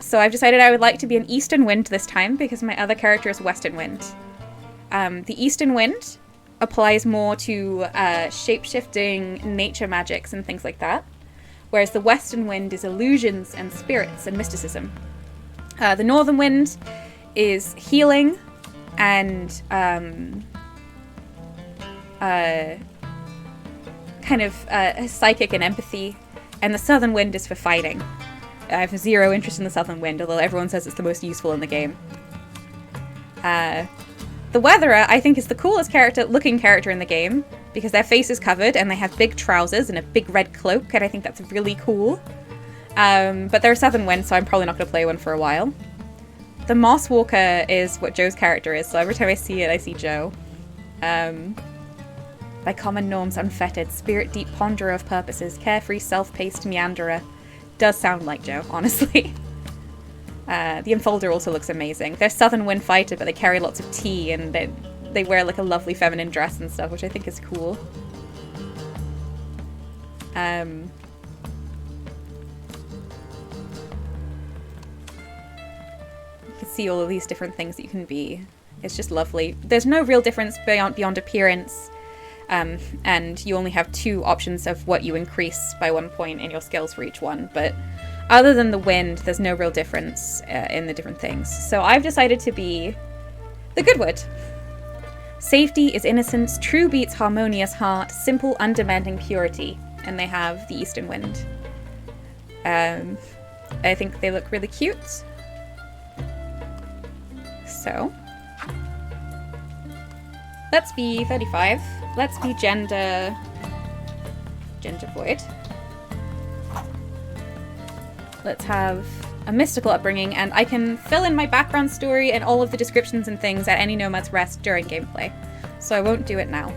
So I've decided I would like to be an Eastern Wind this time because my other character is Western Wind. The Eastern Wind applies more to shape-shifting nature magics and things like that, whereas the Western Wind is illusions and spirits and mysticism. The Northern Wind is healing and kind of psychic and empathy, and the Southern Wind is for fighting. I have zero interest in the Southern Wind, although everyone says it's the most useful in the game. The Weatherer, I think, is the coolest looking character in the game, because their face is covered, and they have big trousers and a big red cloak, and I think that's really cool. But they're a Southern Wind, so I'm probably not going to play one for a while. The Mosswalker is what Joe's character is, so every time I see it, I see Joe. By common norms unfettered, spirit deep ponderer of purposes, carefree self-paced meanderer. Does sound like Joe, honestly. The Enfolder also looks amazing. They're Southern Wind fighter, but they carry lots of tea, and they wear like a lovely feminine dress and stuff, which I think is cool. You can see all of these different things that you can be. It's just lovely. There's no real difference beyond appearance, and you only have 2 options of what you increase by 1 point in your skills for each one, but other than the wind, there's no real difference in the different things. So I've decided to be the Goodwood. Safety is innocence, true beats harmonious heart, simple undemanding purity, and they have the Eastern Wind. I think they look really cute. So let's be 35. Let's be gender void. Let's have a mystical upbringing, and I can fill in my background story and all of the descriptions and things at any Nomad's Rest during gameplay. So I won't do it now.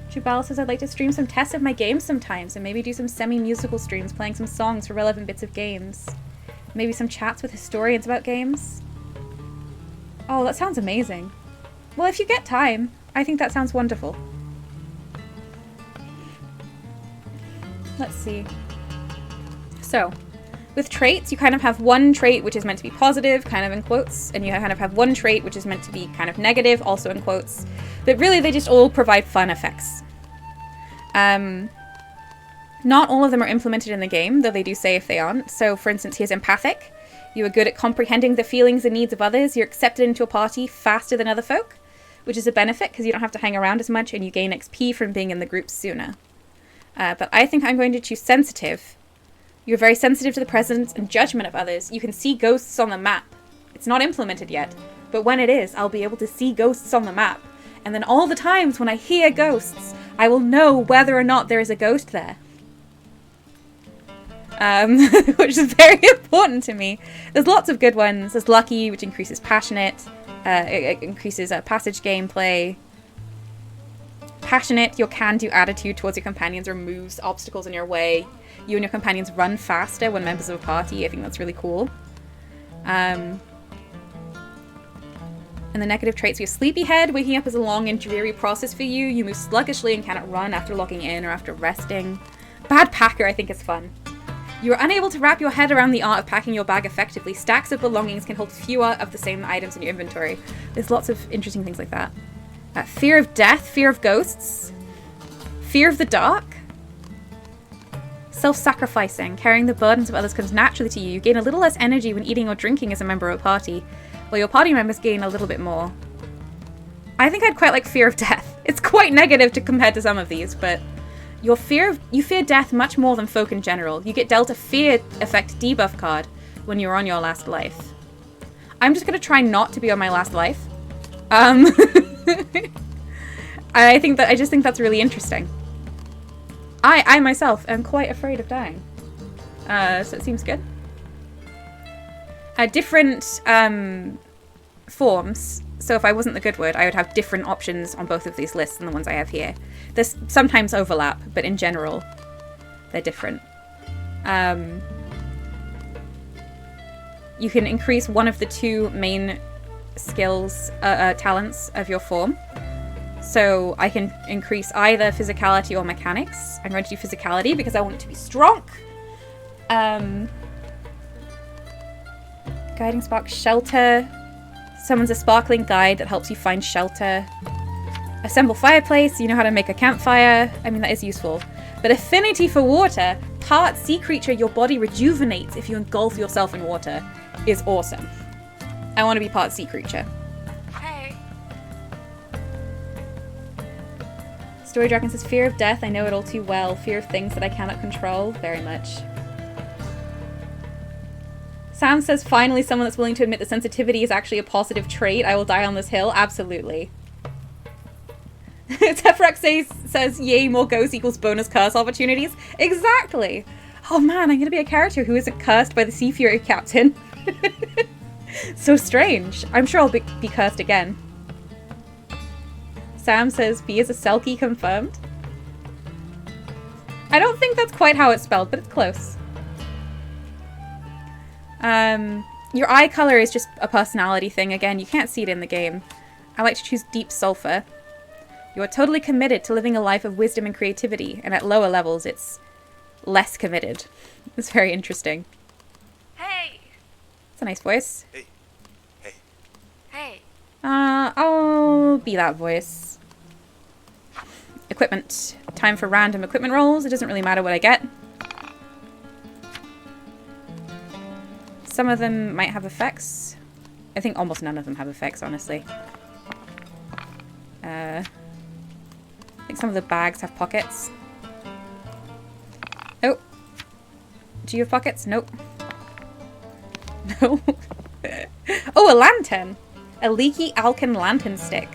Jubal says I'd like to stream some tests of my games sometimes and maybe do some semi-musical streams playing some songs for relevant bits of games. Maybe some chats with historians about games. Oh, that sounds amazing. Well, if you get time, I think that sounds wonderful. Let's see. So, with traits, you kind of have one trait which is meant to be positive, kind of in quotes, and you kind of have one trait which is meant to be kind of negative, also in quotes. But really, they just all provide fun effects. Not all of them are implemented in the game, though they do say if they aren't. So, for instance, here's empathic. You are good at comprehending the feelings and needs of others. You're accepted into a party faster than other folk, which is a benefit because you don't have to hang around as much and you gain XP from being in the group sooner. But I think I'm going to choose sensitive. You're very sensitive to the presence and judgment of others. You can see ghosts on the map. It's not implemented yet, but when it is, I'll be able to see ghosts on the map. And then all the times when I hear ghosts, I will know whether or not there is a ghost there. Which is very important to me. There's lots of good ones. There's Lucky, which increases passionate. It increases passage gameplay. Passionate, your can-do attitude towards your companions removes obstacles in your way. You and your companions run faster when members of a party. I think that's really cool. And the negative traits, we have sleepyhead. Waking up is a long and dreary process for you. You move sluggishly and cannot run after logging in or after resting. Bad packer, I think, is fun. You are unable to wrap your head around the art of packing your bag effectively. Stacks of belongings can hold fewer of the same items in your inventory. There's lots of interesting things like that. Fear of death, fear of ghosts, fear of the dark. Self-sacrificing. Carrying the burdens of others comes naturally to you. You gain a little less energy when eating or drinking as a member of a party, while your party members gain a little bit more. I think I'd quite like fear of death. It's quite negative compared to some of these, but you fear death much more than folk in general. You get dealt a fear effect debuff card when you're on your last life. I'm just going to try not to be on my last life. I just think that's really interesting. I myself am quite afraid of dying. So it seems good. Different forms. So if I wasn't the good word, I would have different options on both of these lists than the ones I have here. There's sometimes overlap, but in general, they're different. You can increase one of the two main skills, talents of your form. So I can increase either physicality or mechanics. I'm going to do physicality because I want it to be strong. Guiding spark, shelter. Summons a sparkling guide that helps you find shelter. Assemble fireplace. You know how to make a campfire. I mean, that is useful. But affinity for water. Part sea creature, your body rejuvenates if you engulf yourself in water, is awesome. I want to be part sea creature. Hey. Story Dragon says, fear of death, I know it all too well. Fear of things that I cannot control, very much. Sam says, finally someone that's willing to admit that sensitivity is actually a positive trait. I will die on this hill. Absolutely. Tefrex says, yay, more ghosts equals bonus curse opportunities. Exactly. Oh man, I'm going to be a character who isn't cursed by the Sea Fury captain. So strange. I'm sure I'll be cursed again. Sam says, B is a Selkie confirmed. I don't think that's quite how it's spelled, but it's close. Your eye color is just a personality thing. Again, you can't see it in the game. I like to choose Deep Sulfur. You are totally committed to living a life of wisdom and creativity, and at lower levels, it's less committed. It's very interesting. Hey. It's a nice voice. Hey. Hey. Hey. I'll be that voice. Equipment. Time for random equipment rolls. It doesn't really matter what I get. Some of them might have effects. I think almost none of them have effects, honestly. I think some of the bags have pockets. Oh. Do you have pockets? Nope. No. Oh, a lantern! A leaky alkan lantern stick.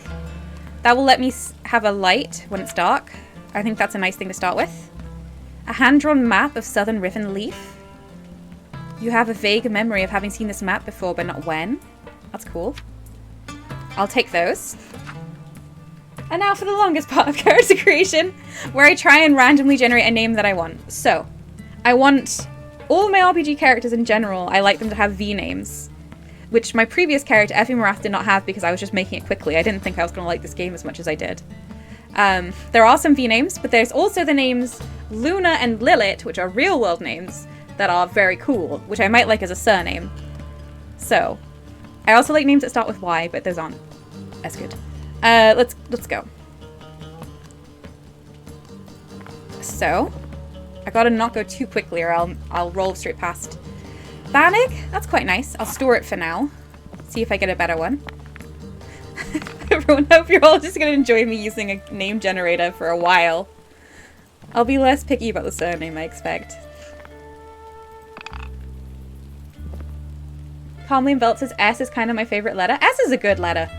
That will let me have a light when it's dark. I think that's a nice thing to start with. A hand-drawn map of Southern Riven Leaf. You have a vague memory of having seen this map before, but not when. That's cool. I'll take those. And now for the longest part of character creation, where I try and randomly generate a name that I want. So, I want all my RPG characters in general, I like them to have V names. Which my previous character, Effie Morath, did not have because I was just making it quickly. I didn't think I was going to like this game as much as I did. There are some V names, but there's also the names Luna and Lilith, which are real-world names, that are very cool, which I might like as a surname. So, I also like names that start with Y, but those aren't as good. Let's go. So, I gotta not go too quickly or I'll roll straight past Banig. That's quite nice. I'll store it for now. See if I get a better one. Everyone, hope you're all just gonna enjoy me using a name generator for a while. I'll be less picky about the surname, I expect. Calmly and Belt says S is kind of my favorite letter. S is a good letter.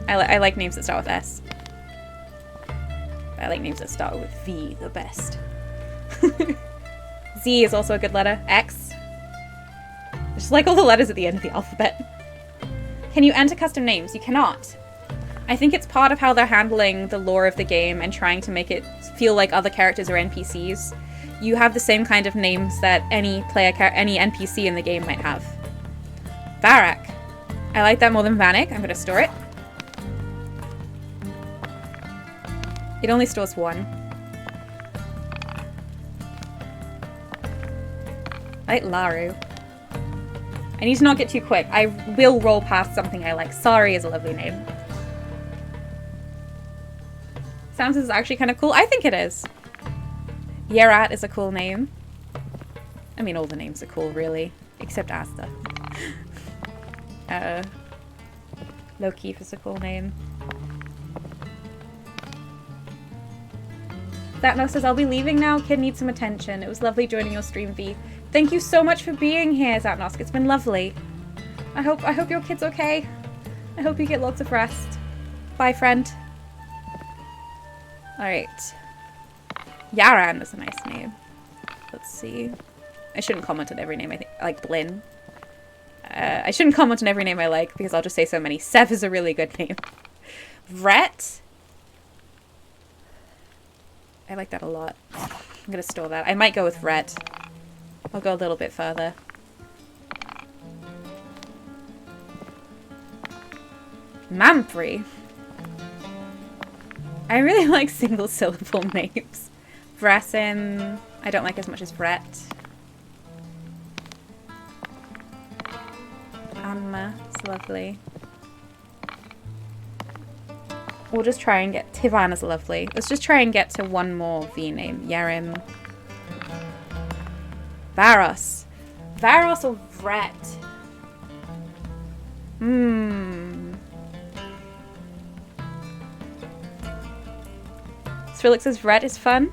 I like names that start with S. I like names that start with V the best. Z is also a good letter. X. Just like all the letters at the end of the alphabet. Can you enter custom names? You cannot. I think it's part of how they're handling the lore of the game and trying to make it feel like other characters are NPCs. You have the same kind of names that any any NPC in the game might have. Varrock. I like that more than Vanek. I'm going to store it. It only stores one. I like Laru. I need to not get too quick. I will roll past something I like. Sari is a lovely name. Sounds is actually kind of cool. I think it is. Yerat is a cool name. I mean, all the names are cool, really. Except Asta. Lokeef is a cool name. Thatno says, I'll be leaving now. Kid needs some attention. It was lovely joining your stream, V. Thank you so much for being here, Zatnosk. It's been lovely. I hope your kid's okay. I hope you get lots of rest. Bye, friend. Alright. Yaran is a nice name. Let's see. I shouldn't comment on every name. I like Blinn. I shouldn't comment on every name I like because I'll just say so many. Sev is a really good name. Vret. I like that a lot. I'm gonna store that. I might go with Vret. I'll go a little bit further. Mamfrey. I really like single syllable names. Vrasim. I don't like as much as Vret. Anma. It's lovely. We'll just try and get... Tivan is lovely. Let's just try and get to one more V name. Yarim. Varos. Varos or Vret? Skrillex says Vret is fun.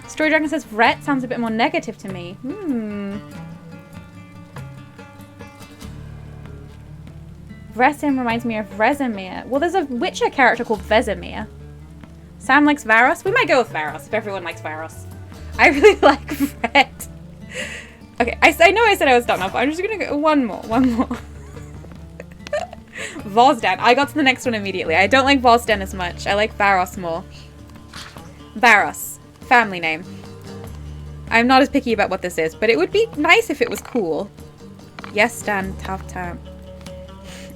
Story Dragon says Vret sounds a bit more negative to me. Vresim reminds me of Rezimir. Well, there's a Witcher character called Vesemir. Sam likes Varos. We might go with Varos if everyone likes Varos. I really like Vret. Okay, I know I said I was done, but I'm just gonna go one more. Vosdan. I got to the next one immediately. I don't like Vosdan as much. I like Varos more. Varos. Family name. I'm not as picky about what this is, but it would be nice if it was cool. Yes, Dan. Tavtam.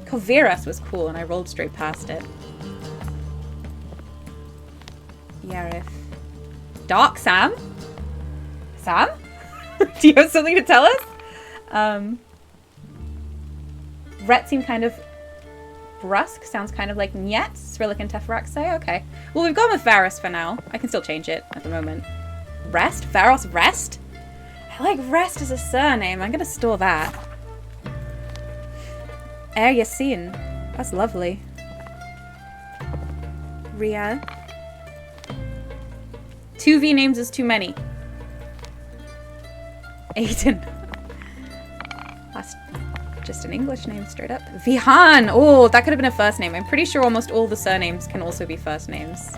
Koviras was cool, and I rolled straight past it. Yarif. Dark Sam? Sam? Do you have something to tell us? Rhett seemed kind of brusque. Sounds kind of like Nyet. Srillik and Teferac say. Okay. Well, we've gone with Varos for now. I can still change it at the moment. Rest? Varos Rest? I like Rest as a surname. I'm going to store that. Er Yassin. That's lovely. Ria. 2 V names is too many. Aiden. That's just an English name straight up. Vihan! Oh, that could have been a first name. I'm pretty sure almost all the surnames can also be first names.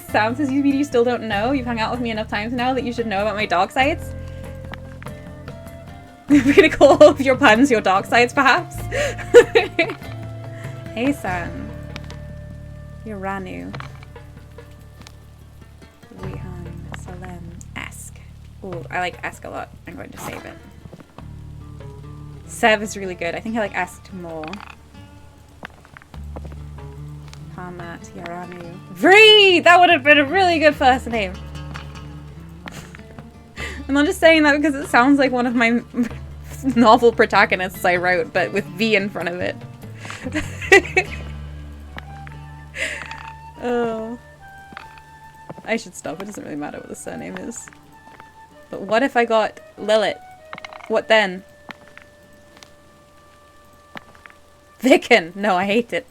Sam says, you mean you still don't know? You've hung out with me enough times now that you should know about my dark sides? We're gonna call all of your puns your dark sides, perhaps? Hey, Sam. You're Ranu. Rihan. Salem. Ask. Oh, I like Ask a lot. I'm going to save it. Sev is really good. I think I like Asked more. Hamat, Yaranu. Vree! That would have been a really good first name. I'm not just saying that because it sounds like one of my novel protagonists I wrote, but with V in front of it. Oh. I should stop. It doesn't really matter what the surname is. But what if I got Lilith? What then? Vicken! No, I hate it.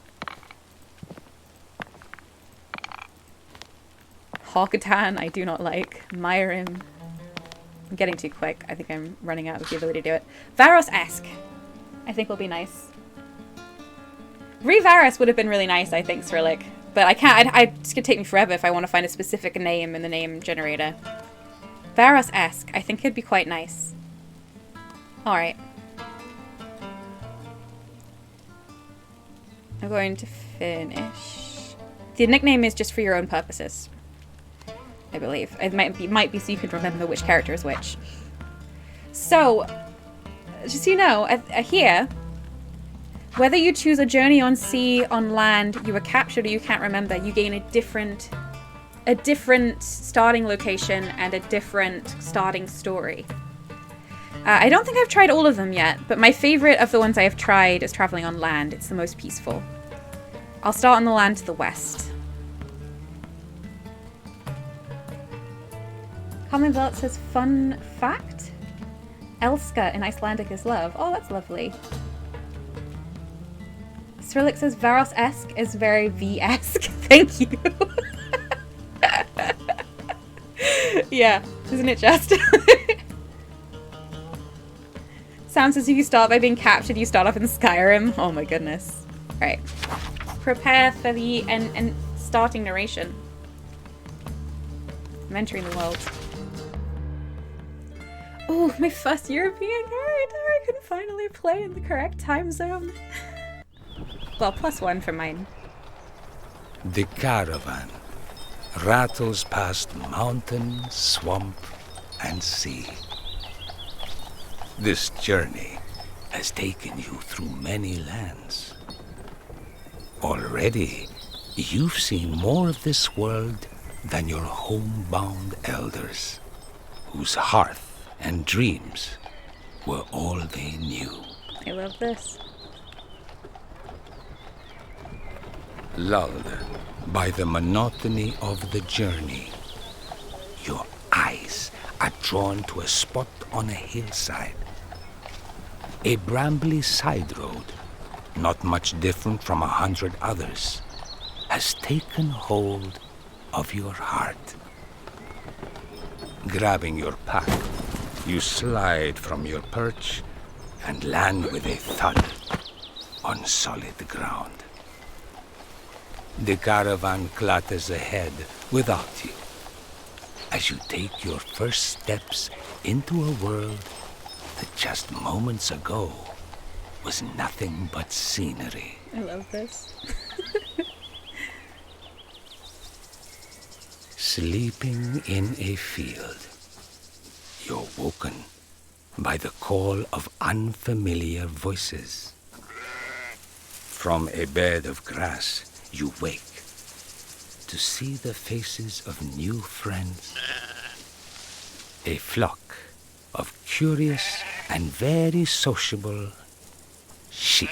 Hawkatan, I do not like. Myrim. I'm getting too quick. I think I'm running out of the ability to do it. Varos-esque. I think will be nice. Revaros would have been really nice, I think, Srillik. But I can't. It's gonna take me forever if I want to find a specific name in the name generator. Varos-esque. I think it'd be quite nice. Alright. I'm going to finish. The nickname is just for your own purposes, I believe. It might be so you can remember which character is which. So, just so you know, here, whether you choose a journey on sea, on land, you were captured or you can't remember, you gain a different starting location and a different starting story. I don't think I've tried all of them yet, but my favorite of the ones I have tried is traveling on land. It's the most peaceful. I'll start on the land to the west. Carmen Velt says, fun fact? Elska in Icelandic is love. Oh, that's lovely. Cyrillic says, Varos-esque is very V-esque. Thank you. Yeah, isn't it just? Sounds as if you start by being captured, you start off in Skyrim. Oh my goodness. Right. Prepare for the starting narration. I'm entering the world. Oh, my first European character! I can finally play in the correct time zone. Well, +1 for mine. The caravan rattles past mountain, swamp, and sea. This journey has taken you through many lands. Already, you've seen more of this world than your homebound elders, whose hearth and dreams were all they knew. I love this. Lulled by the monotony of the journey, your eyes are drawn to a spot on a hillside. A brambly side road, not much different from 100 others, has taken hold of your heart. Grabbing your pack, you slide from your perch and land with a thud on solid ground. The caravan clatters ahead without you as you take your first steps into a world that just moments ago was nothing but scenery. I love this. Sleeping in a field, you're woken by the call of unfamiliar voices. From a bed of grass, you wake to see the faces of new friends. A flock of curious and very sociable sheep.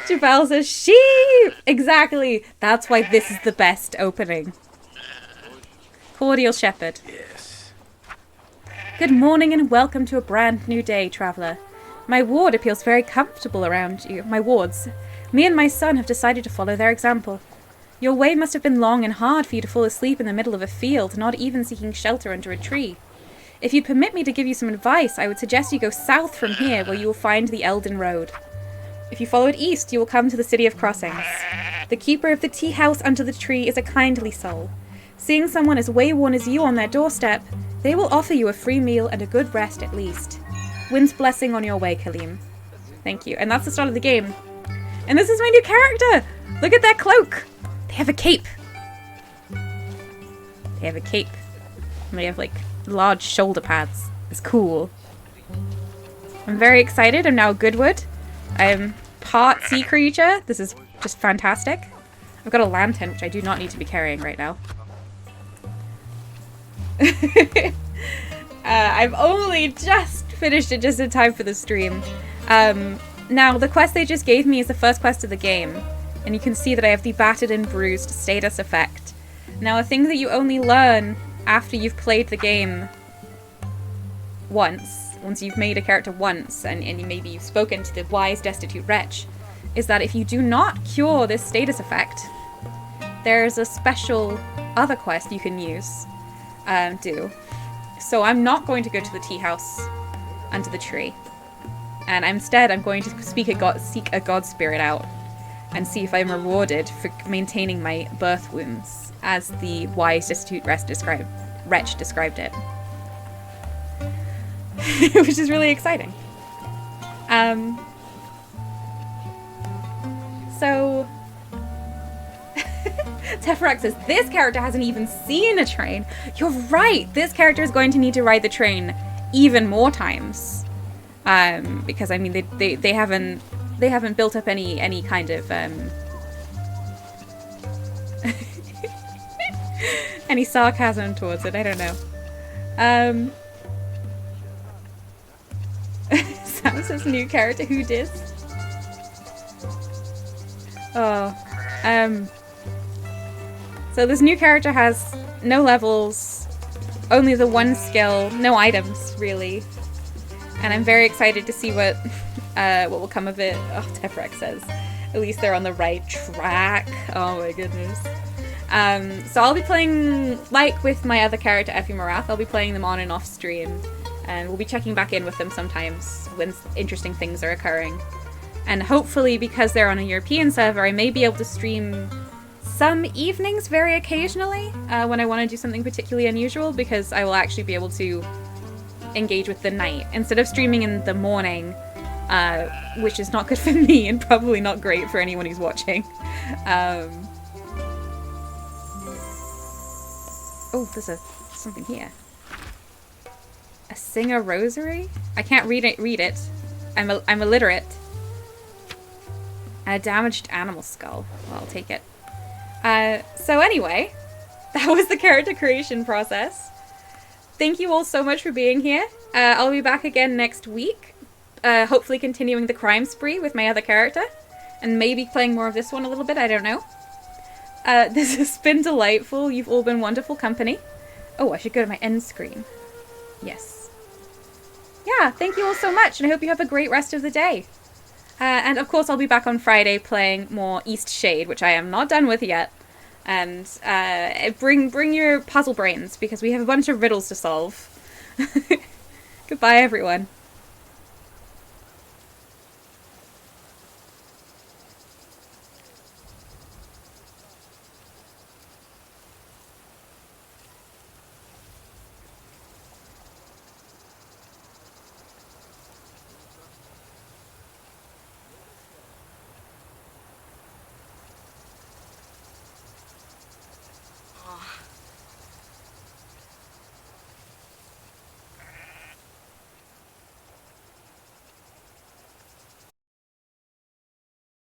Jabal says, sheep! Exactly! That's why this is the best opening. Cordial Shepherd. Yes. Good morning and welcome to a brand new day, traveller. My ward appears very comfortable around you. My wards. Me and my son have decided to follow their example. Your way must have been long and hard for you to fall asleep in the middle of a field, not even seeking shelter under a tree. If you'd permit me to give you some advice, I would suggest you go south from here, where you will find the Elden Road. If you follow it east, you will come to the City of Crossings. The keeper of the tea house under the tree is a kindly soul. Seeing someone as wayworn as you on their doorstep, they will offer you a free meal and a good rest at least. Wind's blessing on your way, Kalim. Thank you. And that's the start of the game. And this is my new character! Look at that cloak! They have a cape. They have a cape. And they have, like, large shoulder pads. It's cool. I'm very excited. I'm now Goodwood. I'm part sea creature. This is just fantastic. I've got a lantern, which I do not need to be carrying right now. I've only just finished it just in time for the stream. Now, the quest they just gave me is the first quest of the game. And you can see that I have the Battered and Bruised status effect. Now, a thing that you only learn after you've played the game once you've made a character once, and maybe you've spoken to the wise destitute wretch, is that if you do not cure this status effect, there's a special other quest you can use, do. So I'm not going to go to the tea house under the tree. And instead, I'm going to seek a god spirit out and see if I'm rewarded for maintaining my birth wounds, as the wise destitute wretch Wretch described it. Which is really exciting. So Teferac says, this character hasn't even seen a train. You're right. This character is going to need to ride the train even more times. Because I mean, they haven't built up any kind of any sarcasm towards it. I don't know. Sam says new character. Who dis? Oh, so this new character has no levels, only the one skill, no items really, and I'm very excited to see what will come of it. Oh, Teferac says, at least they're on the right track. Oh my goodness. So I'll be playing, like with my other character Effie Morath, I'll be playing them on and off stream, and we'll be checking back in with them sometimes when interesting things are occurring. And hopefully, because they're on a European server, I may be able to stream some evenings very occasionally when I want to do something particularly unusual, because I will actually be able to engage with the night instead of streaming in the morning, which is not good for me and probably not great for anyone who's watching. Oh, there's something here. A singer rosary? I can't read it. I'm illiterate. And a damaged animal skull. Well, I'll take it. So anyway, that was the character creation process. Thank you all so much for being here. I'll be back again next week. Hopefully continuing the crime spree with my other character. And maybe playing more of this one a little bit, I don't know. This has been delightful. You've all been wonderful company. Oh, I should go to my end screen. Yes. Yeah, thank you all so much, and I hope you have a great rest of the day. And of course, I'll be back on Friday playing more East Shade, which I am not done with yet. And bring your puzzle brains, because we have a bunch of riddles to solve. Goodbye, everyone.